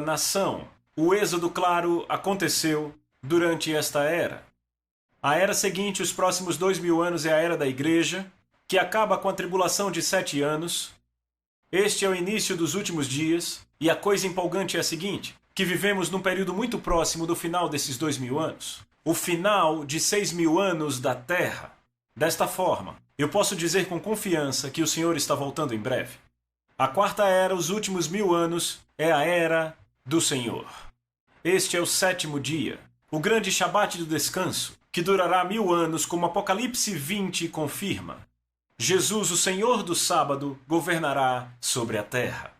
S1: nação. O êxodo, claro, aconteceu durante esta era. A era seguinte, os próximos 2.000 anos, é a era da igreja, que acaba com a tribulação de 7 anos. Este é o início dos últimos dias, e a coisa empolgante é a seguinte, que vivemos num período muito próximo do final desses 2.000 anos. O final de 6.000 anos da Terra. Desta forma, eu posso dizer com confiança que o Senhor está voltando em breve. A quarta era, os últimos 1.000 anos, é a era do Senhor. Este é o 7º dia, o grande Shabat do descanso, que durará 1.000 anos, como Apocalipse 20 confirma. Jesus, o Senhor do sábado, governará sobre a terra.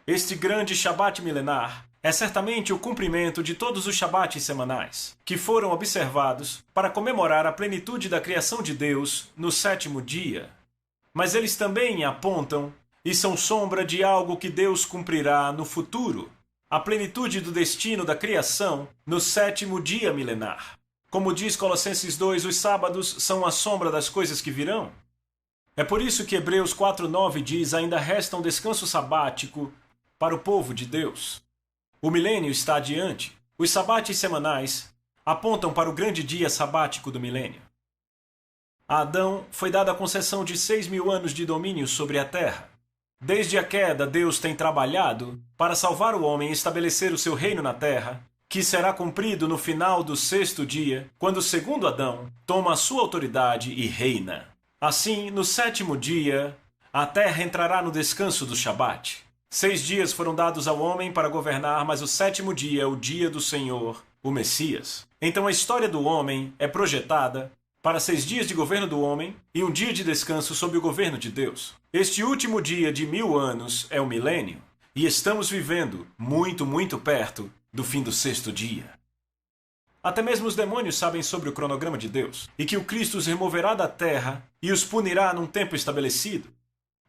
S1: Este grande Shabat milenar é certamente o cumprimento de todos os Shabates semanais, que foram observados para comemorar a plenitude da criação de Deus no 7º dia. Mas eles também apontam e são sombra de algo que Deus cumprirá no futuro, a plenitude do destino da criação no 7º dia milenar. Como diz Colossenses 2, os sábados são a sombra das coisas que virão. É por isso que Hebreus 4:9 diz: ainda resta um descanso sabático para o povo de Deus. O milênio está adiante. Os sabates semanais apontam para o grande dia sabático do milênio. A Adão foi dada a concessão de 6.000 anos de domínio sobre a terra. Desde a queda, Deus tem trabalhado para salvar o homem e estabelecer o seu reino na terra, que será cumprido no final do sexto dia, quando o segundo Adão toma a sua autoridade e reina. Assim, no sétimo dia, a terra entrará no descanso do Shabat. 6 dias foram dados ao homem para governar, mas o sétimo dia é o dia do Senhor, o Messias. Então a história do homem é projetada para 6 dias de governo do homem e um dia de descanso sob o governo de Deus. Este último dia de 1000 anos é o milênio, e estamos vivendo muito, muito perto do fim do sexto dia. Até mesmo os demônios sabem sobre o cronograma de Deus, e que o Cristo os removerá da terra e os punirá num tempo estabelecido.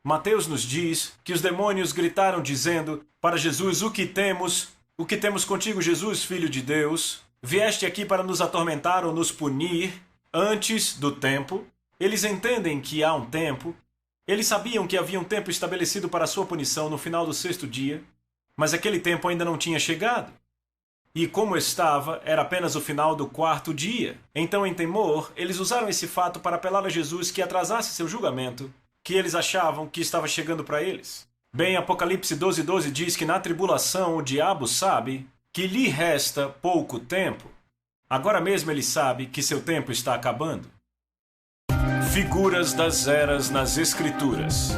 S1: Mateus nos diz que os demônios gritaram dizendo para Jesus: o que temos contigo, Jesus, Filho de Deus? Vieste aqui para nos atormentar ou nos punir antes do tempo? Eles entendem que há um tempo. Eles sabiam que havia um tempo estabelecido para a sua punição no final do sexto dia, mas aquele tempo ainda não tinha chegado. E como estava, era apenas o final do quarto dia. Então, em temor, eles usaram esse fato para apelar a Jesus que atrasasse seu julgamento, que eles achavam que estava chegando para eles. Bem, Apocalipse 12:12 diz que na tribulação o diabo sabe que lhe resta pouco tempo. Agora mesmo ele sabe que seu tempo está acabando. Figuras das eras nas Escrituras.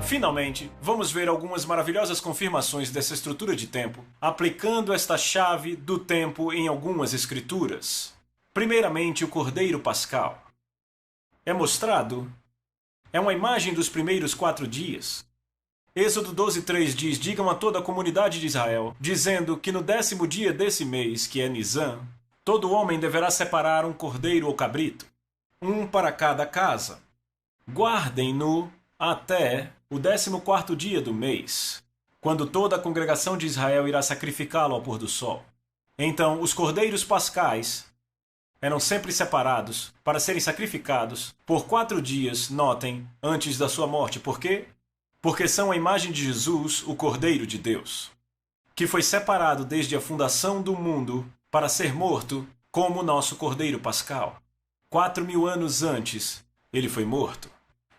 S1: Finalmente, vamos ver algumas maravilhosas confirmações dessa estrutura de tempo, aplicando esta chave do tempo em algumas escrituras. Primeiramente, o Cordeiro Pascal. É uma imagem dos primeiros 4 dias. Êxodo 12:3 diz: digam a toda a comunidade de Israel, dizendo que no 10º dia desse mês, que é Nisan, todo homem deverá separar um cordeiro ou cabrito, um para cada casa. Guardem-no até o 14º dia do mês, quando toda a congregação de Israel irá sacrificá-lo ao pôr do sol. Então, os cordeiros pascais eram sempre separados para serem sacrificados por 4 dias, notem, antes da sua morte. Por quê? Porque são a imagem de Jesus, o Cordeiro de Deus, que foi separado desde a fundação do mundo para ser morto como nosso Cordeiro Pascal. 4.000 anos antes, ele foi morto.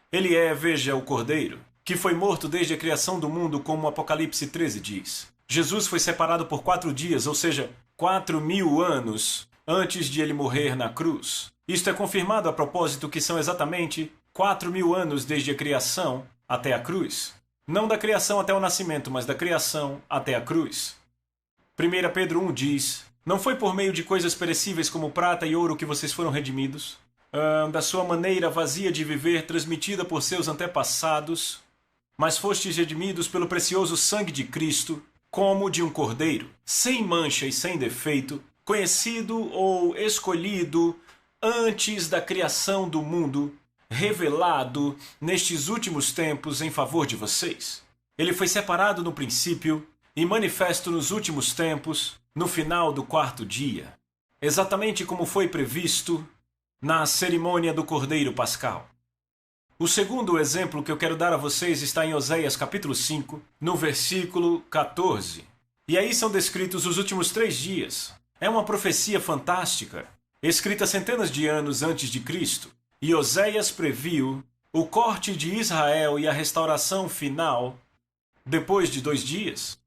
S1: Ele é, veja, o Cordeiro, que foi morto desde a criação do mundo, como Apocalipse 13 diz. Jesus foi separado por 4 dias, ou seja, 4.000 anos antes de ele morrer na cruz. Isto é confirmado a propósito que são exatamente 4.000 anos desde a criação até a cruz. Não da criação até o nascimento, mas da criação até a cruz. 1 Pedro 1 diz: não foi por meio de coisas perecíveis como prata e ouro que vocês foram redimidos, da sua maneira vazia de viver transmitida por seus antepassados, mas fostes redimidos pelo precioso sangue de Cristo, como de um cordeiro, sem mancha e sem defeito, conhecido ou escolhido antes da criação do mundo, revelado nestes últimos tempos em favor de vocês. Ele foi separado no princípio e manifesto nos últimos tempos, no final do 4º dia, exatamente como foi previsto na cerimônia do Cordeiro Pascal. O segundo exemplo que eu quero dar a vocês está em Oséias capítulo 5, no versículo 14. E aí são descritos os últimos 3 dias. É uma profecia fantástica, escrita centenas de anos antes de Cristo. E Oséias previu o corte de Israel e a restauração final depois de 2 dias.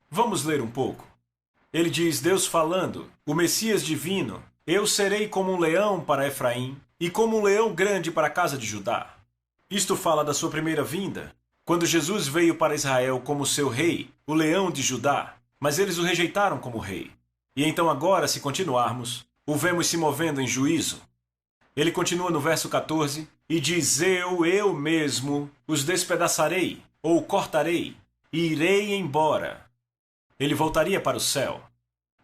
S1: Vamos ler um pouco. Ele diz, Deus falando, o Messias divino: eu serei como um leão para Efraim e como um leão grande para a casa de Judá. Isto fala da sua primeira vinda, quando Jesus veio para Israel como seu rei, o leão de Judá, mas eles o rejeitaram como rei. E então agora, se continuarmos, o vemos se movendo em juízo. Ele continua no verso 14 e diz: eu mesmo os despedaçarei, ou cortarei, e irei embora. Ele voltaria para o céu.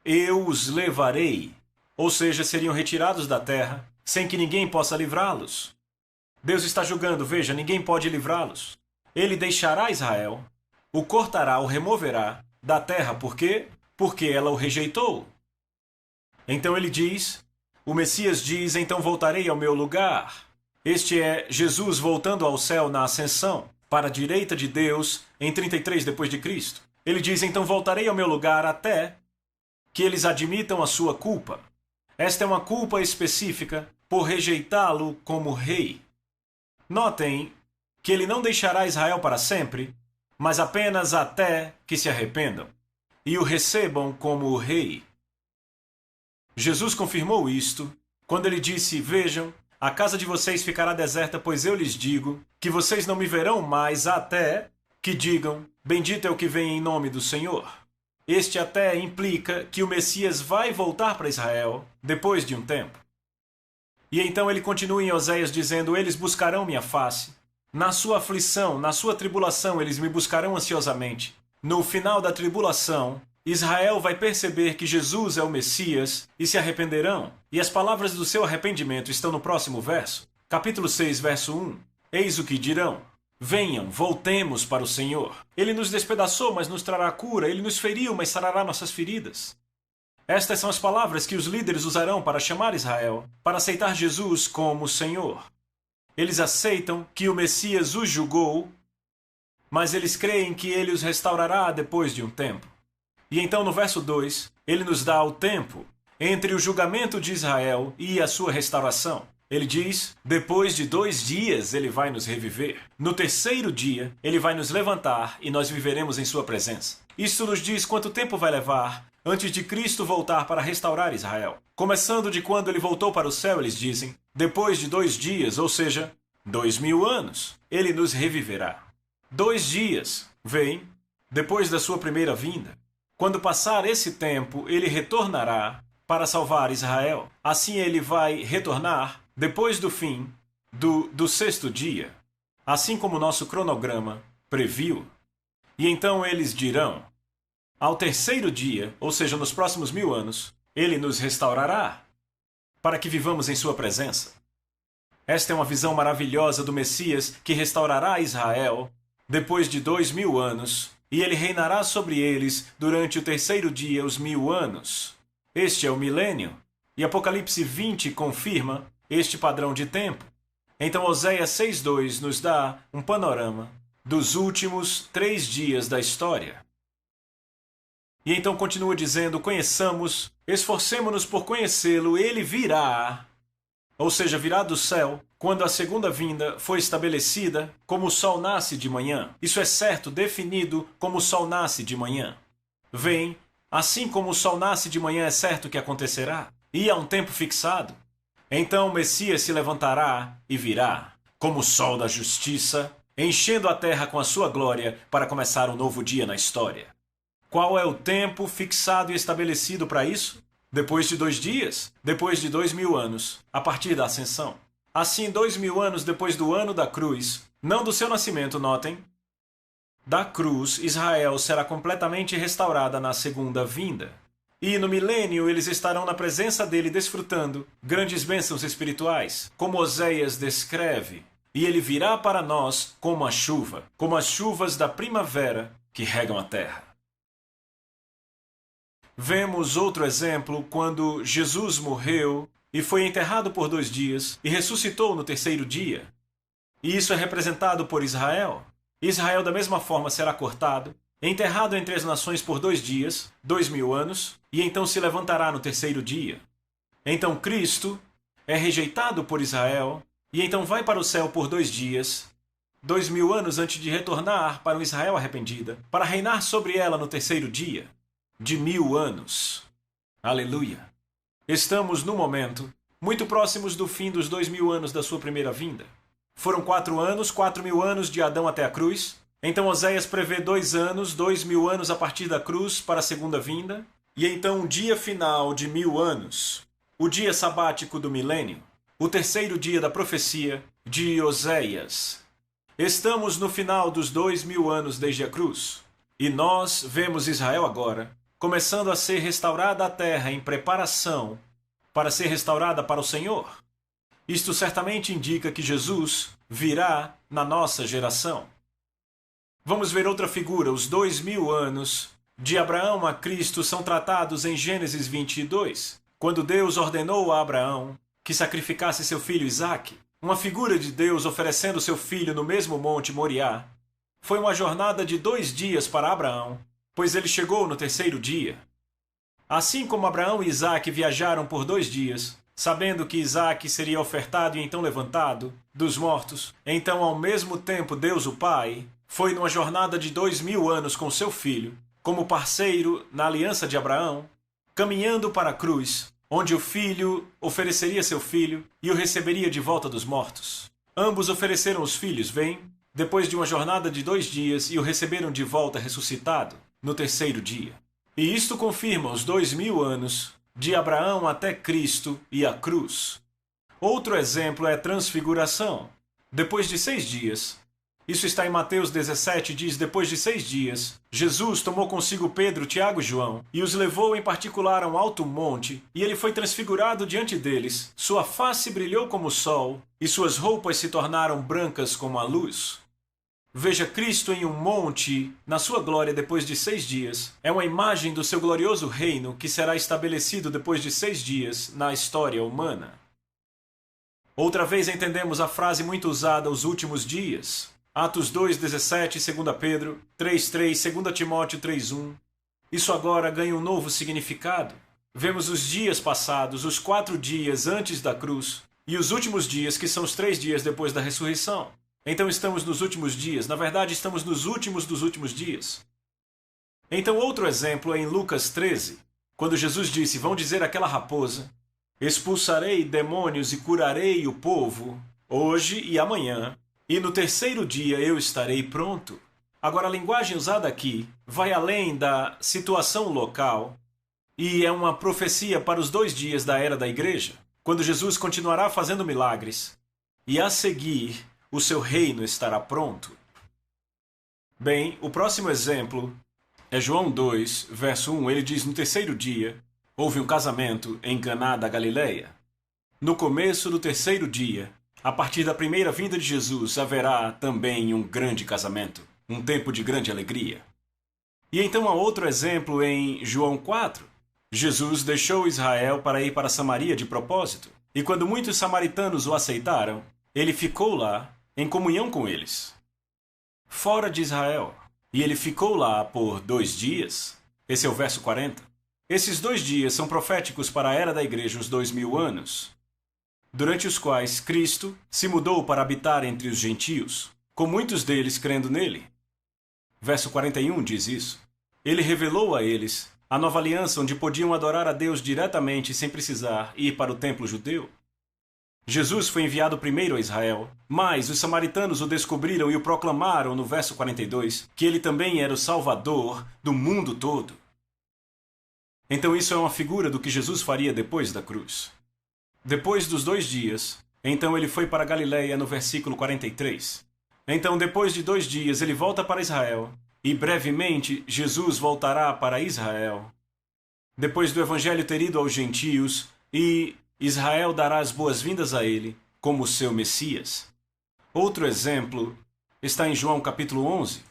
S1: Eu os levarei, ou seja, seriam retirados da terra, sem que ninguém possa livrá-los. Deus está julgando, veja, ninguém pode livrá-los. Ele deixará Israel, o cortará, o removerá da terra. Por quê? Porque ela o rejeitou. Então ele diz, o Messias diz, então voltarei ao meu lugar. Este é Jesus voltando ao céu na ascensão, para a direita de Deus, em 33 depois de Cristo. Ele diz, então voltarei ao meu lugar até que eles admitam a sua culpa. Esta é uma culpa específica por rejeitá-lo como rei. Notem que ele não deixará Israel para sempre, mas apenas até que se arrependam e o recebam como o Rei. Jesus confirmou isto quando ele disse: Vejam, a casa de vocês ficará deserta, pois eu lhes digo que vocês não me verão mais até que digam: Bendito é o que vem em nome do Senhor. Este até implica que o Messias vai voltar para Israel depois de um tempo. E então ele continua em Oséias dizendo: Eles buscarão minha face. Na sua aflição, na sua tribulação, eles me buscarão ansiosamente. No final da tribulação, Israel vai perceber que Jesus é o Messias e se arrependerão. E as palavras do seu arrependimento estão no próximo verso. Capítulo 6, verso 1. Eis o que dirão: Venham, voltemos para o Senhor. Ele nos despedaçou, mas nos trará cura. Ele nos feriu, mas sarará nossas feridas. Estas são as palavras que os líderes usarão para chamar Israel, para aceitar Jesus como Senhor. Eles aceitam que o Messias os julgou, mas eles creem que ele os restaurará depois de um tempo. E então no verso 2, ele nos dá o tempo entre o julgamento de Israel e a sua restauração. Ele diz: depois de 2 dias ele vai nos reviver. No terceiro dia, ele vai nos levantar e nós viveremos em sua presença. Isso nos diz quanto tempo vai levar antes de Cristo voltar para restaurar Israel. Começando de quando ele voltou para o céu, eles dizem: depois de 2 dias, ou seja, 2000 anos, ele nos reviverá. 2 dias, vem, depois da sua primeira vinda. Quando passar esse tempo, ele retornará para salvar Israel. Assim ele vai retornar depois do fim do 6º dia, assim como o nosso cronograma previu. E então eles dirão: ao terceiro dia, ou seja, nos próximos 1000 anos, ele nos restaurará para que vivamos em sua presença. Esta é uma visão maravilhosa do Messias que restaurará Israel depois de 2000 anos, e ele reinará sobre eles durante o terceiro dia, os 1000 anos. Este é o milênio, e Apocalipse 20 confirma este padrão de tempo. Então Oséias 6:2 nos dá um panorama dos últimos 3 dias da história. E então continua dizendo: conheçamos, esforcemo-nos por conhecê-lo, ele virá, ou seja, virá do céu, quando a segunda vinda foi estabelecida, como o sol nasce de manhã. Isso é certo, definido como o sol nasce de manhã. Vem, assim como o sol nasce de manhã é certo que acontecerá, e há um tempo fixado. Então o Messias se levantará e virá, como o sol da justiça, enchendo a terra com a sua glória para começar um novo dia na história. Qual é o tempo fixado e estabelecido para isso? Depois de 2 dias, depois de 2000 anos, a partir da ascensão. Assim, 2000 anos depois do ano da cruz, não do seu nascimento, notem, da cruz, Israel será completamente restaurada na segunda vinda. E no milênio eles estarão na presença dele desfrutando grandes bênçãos espirituais, como Oséias descreve. E ele virá para nós como a chuva, como as chuvas da primavera que regam a terra. Vemos outro exemplo quando Jesus morreu e foi enterrado por 2 dias e ressuscitou no terceiro dia. E isso é representado por Israel. Israel da mesma forma será cortado, enterrado entre as nações por 2 dias, 2000 anos, e então se levantará no terceiro dia. Então Cristo é rejeitado por Israel e então vai para o céu por 2 dias, 2000 anos antes de retornar para um Israel arrependida, para reinar sobre ela no terceiro dia, de 1000 anos. Aleluia! Estamos, no momento, muito próximos do fim dos 2000 anos da sua primeira vinda. Foram 4 anos, 4000 anos de Adão até a cruz. Então Oséias prevê 2 anos, 2000 anos a partir da cruz para a segunda vinda. E então um dia final de 1000 anos, o dia sabático do milênio, o terceiro dia da profecia de Oséias. Estamos no final dos 2000 anos desde a cruz. E nós vemos Israel agora começando a ser restaurada a terra em preparação para ser restaurada para o Senhor. Isto certamente indica que Jesus virá na nossa geração. Vamos ver outra figura. Os 2000 anos de Abraão a Cristo são tratados em Gênesis 22, quando Deus ordenou a Abraão que sacrificasse seu filho Isaque. Uma figura de Deus oferecendo seu filho no mesmo monte Moriá. Foi uma jornada de 2 dias para Abraão, pois ele chegou no terceiro dia. Assim como Abraão e Isaque viajaram por 2 dias, sabendo que Isaque seria ofertado e então levantado dos mortos, então ao mesmo tempo Deus o Pai Foi numa jornada de 2000 anos com seu filho, como parceiro na aliança de Abraão, caminhando para a cruz, onde o filho ofereceria seu filho e o receberia de volta dos mortos. Ambos ofereceram os filhos, depois de uma jornada de 2 dias, e o receberam de volta ressuscitado no 3º dia. E isto confirma os 2000 anos de Abraão até Cristo e a cruz. Outro exemplo é a transfiguração. Depois de 6 dias, isso está em Mateus 17, diz: depois de 6 dias, Jesus tomou consigo Pedro, Tiago e João, e os levou em particular a um alto monte, e ele foi transfigurado diante deles. Sua face brilhou como o sol, e suas roupas se tornaram brancas como a luz. Veja Cristo em um monte, na sua glória depois de 6 dias. É uma imagem do seu glorioso reino que será estabelecido depois de 6 dias na história humana. Outra vez entendemos a frase muito usada, os últimos dias. Atos 2:17, 2 Pedro 3:3, 2 Timóteo 3:1. Isso agora ganha um novo significado. Vemos os dias passados, os 4 dias antes da cruz, e os últimos dias, que são os 3 dias depois da ressurreição. Então estamos nos últimos dias. Na verdade, estamos nos últimos dos últimos dias. Então outro exemplo é em Lucas 13, quando Jesus disse: vão dizer àquela raposa: expulsarei demônios e curarei o povo, hoje e amanhã, e no 3º dia eu estarei pronto. Agora, a linguagem usada aqui vai além da situação local e é uma profecia para os 2 dias da era da igreja, quando Jesus continuará fazendo milagres, e a seguir o seu reino estará pronto. Bem, o próximo exemplo é João 2, verso 1. Ele diz: no 3º dia houve um casamento em Caná da Galileia. No começo do 3º dia, a partir da primeira vinda de Jesus, haverá também um grande casamento, um tempo de grande alegria. E então há outro exemplo em João 4. Jesus deixou Israel para ir para Samaria de propósito, e quando muitos samaritanos o aceitaram, ele ficou lá em comunhão com eles, fora de Israel. E ele ficou lá por 2 dias. Esse é o verso 40. Esses 2 dias são proféticos para a era da igreja, os 2000 anos, durante os quais Cristo se mudou para habitar entre os gentios, com muitos deles crendo nele. Verso 41 diz isso. Ele revelou a eles a nova aliança, onde podiam adorar a Deus diretamente sem precisar ir para o templo judeu. Jesus foi enviado primeiro a Israel, mas os samaritanos o descobriram e o proclamaram no verso 42, que ele também era o Salvador do mundo todo. Então isso é uma figura do que Jesus faria depois da cruz. Depois dos 2 dias, então ele foi para Galileia no versículo 43. Então depois de 2 dias ele volta para Israel, e brevemente Jesus voltará para Israel. Depois do evangelho ter ido aos gentios, e Israel dará as boas-vindas a ele como seu Messias. Outro exemplo está em João capítulo 11,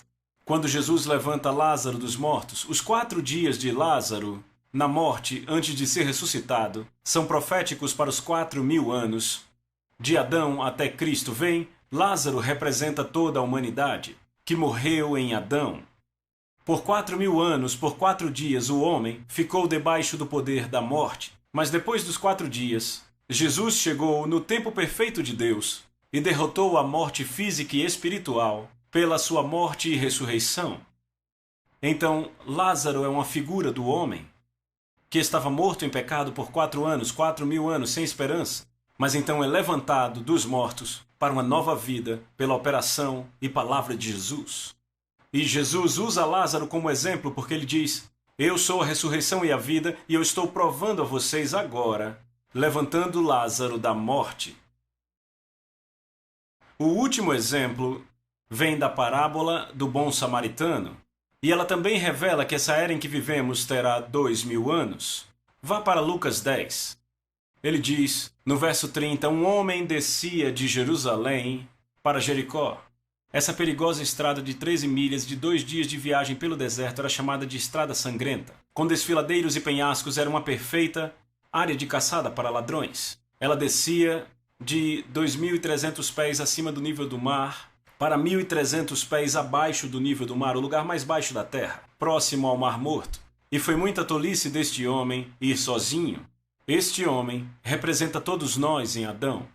S1: quando Jesus levanta Lázaro dos mortos. Os 4 dias de Lázaro na morte antes de ser ressuscitado são proféticos para os 4000 anos, de Adão até Cristo. Lázaro representa toda a humanidade que morreu em Adão. Por 4000 anos, por 4 dias, o homem ficou debaixo do poder da morte. Mas depois dos 4 dias, Jesus chegou no tempo perfeito de Deus e derrotou a morte física e espiritual pela sua morte e ressurreição. Então, Lázaro é uma figura do homem que estava morto em pecado por 4 anos, 4000 anos, sem esperança, mas então é levantado dos mortos para uma nova vida pela operação e palavra de Jesus. E Jesus usa Lázaro como exemplo porque ele diz: eu sou a ressurreição e a vida, e eu estou provando a vocês agora, levantando Lázaro da morte. O último exemplo vem da parábola do bom samaritano, e ela também revela que essa era em que vivemos terá 2000 anos. Vá para Lucas 10. Ele diz, no verso 30, um homem descia de Jerusalém para Jericó. Essa perigosa estrada de 13 milhas de 2 dias de viagem pelo deserto era chamada de Estrada Sangrenta. Com desfiladeiros e penhascos, era uma perfeita área de caçada para ladrões. Ela descia de 2.300 pés acima do nível do mar para 1.300 pés abaixo do nível do mar, o lugar mais baixo da terra, próximo ao Mar Morto. E foi muita tolice deste homem ir sozinho. Este homem representa todos nós em Adão.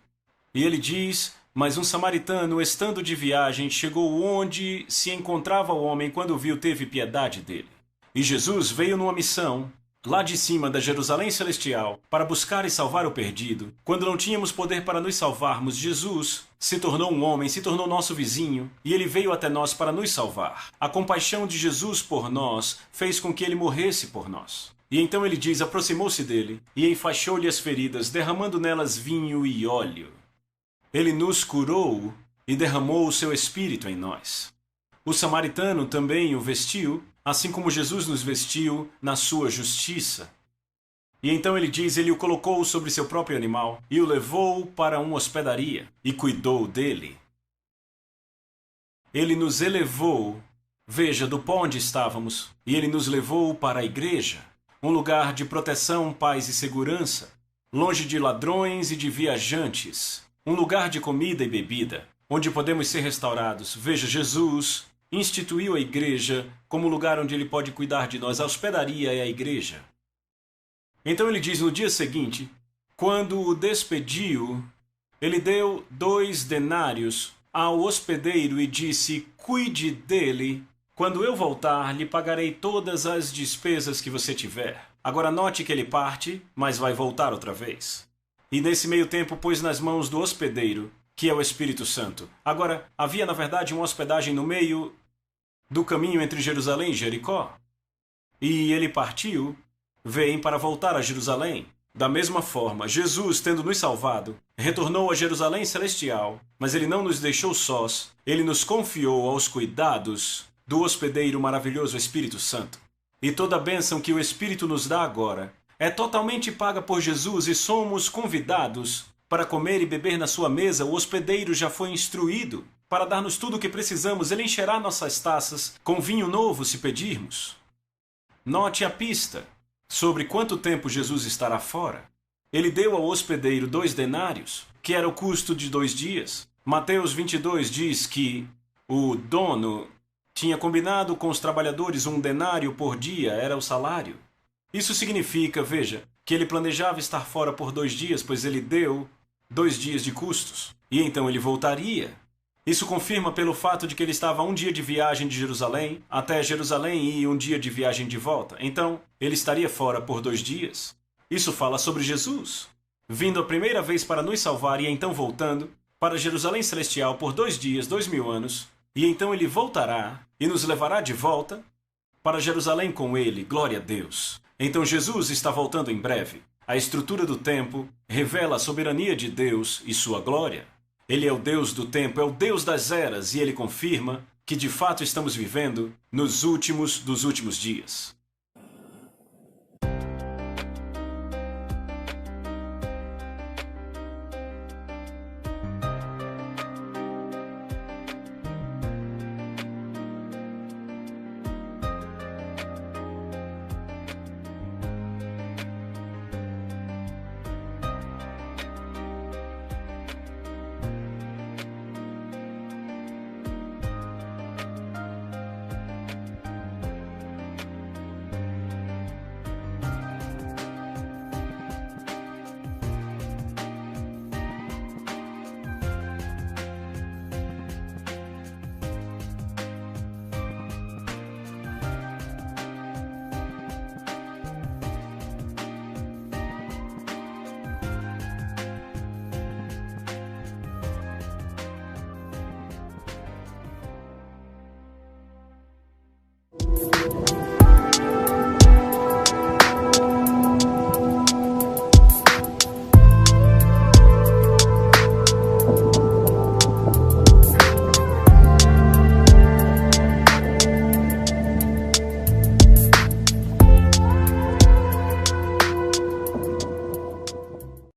S1: E ele diz Mas um samaritano, estando de viagem, chegou onde se encontrava o homem. Quando o viu, teve piedade dele. E Jesus veio numa missão, lá de cima da Jerusalém Celestial, para buscar e salvar o perdido. Quando não tínhamos poder para nos salvarmos, Jesus se tornou um homem, se tornou nosso vizinho, e ele veio até nós para nos salvar. A compaixão de Jesus por nós fez com que ele morresse por nós. E então ele diz, aproximou-se dele, e enfaixou-lhe as feridas, derramando nelas vinho e óleo. Ele nos curou e derramou o seu espírito em nós. O samaritano também o vestiu, assim como Jesus nos vestiu na sua justiça. E então ele diz, ele o colocou sobre seu próprio animal e o levou para uma hospedaria e cuidou dele. Ele nos elevou, veja, do pó onde estávamos, e ele nos levou para a igreja, um lugar de proteção, paz e segurança, longe de ladrões e de viajantes, um lugar de comida e bebida, onde podemos ser restaurados. Veja, Jesus instituiu a igreja como lugar onde ele pode cuidar de nós. A hospedaria é a igreja. Então ele diz no dia seguinte, quando o despediu, ele deu 2 denários ao hospedeiro e disse, cuide dele. Quando eu voltar, lhe pagarei todas as despesas que você tiver. Agora note que ele parte, mas vai voltar outra vez. E nesse meio tempo pôs nas mãos do hospedeiro, que é o Espírito Santo. Agora, havia na verdade uma hospedagem no meio do caminho entre Jerusalém e Jericó. E ele partiu, vem para voltar a Jerusalém. Da mesma forma, Jesus, tendo nos salvado, retornou a Jerusalém Celestial, mas ele não nos deixou sós, ele nos confiou aos cuidados do hospedeiro maravilhoso Espírito Santo. E toda a bênção que o Espírito nos dá agora é totalmente paga por Jesus e somos convidados para comer e beber na sua mesa. O hospedeiro já foi instruído para dar-nos tudo o que precisamos. Ele encherá nossas taças com vinho novo se pedirmos. Note a pista sobre quanto tempo Jesus estará fora. Ele deu ao hospedeiro 2 denários, que era o custo de 2 dias. Mateus 22 diz que o dono tinha combinado com os trabalhadores 1 denário por dia, era o salário. Isso significa, veja, que ele planejava estar fora por 2 dias, pois ele deu 2 dias de custos. E então ele voltaria. Isso confirma pelo fato de que ele estava 1 dia de viagem de Jerusalém até Jerusalém e 1 dia de viagem de volta. Então, ele estaria fora por 2 dias. Isso fala sobre Jesus, vindo a primeira vez para nos salvar e então voltando para Jerusalém Celestial por 2 dias, 2000 anos. E então ele voltará e nos levará de volta para Jerusalém com ele. Glória a Deus. Então Jesus está voltando em breve. A estrutura do tempo revela a soberania de Deus e sua glória. Ele é o Deus do tempo, é o Deus das eras, e ele confirma que de fato estamos vivendo nos últimos dos últimos dias.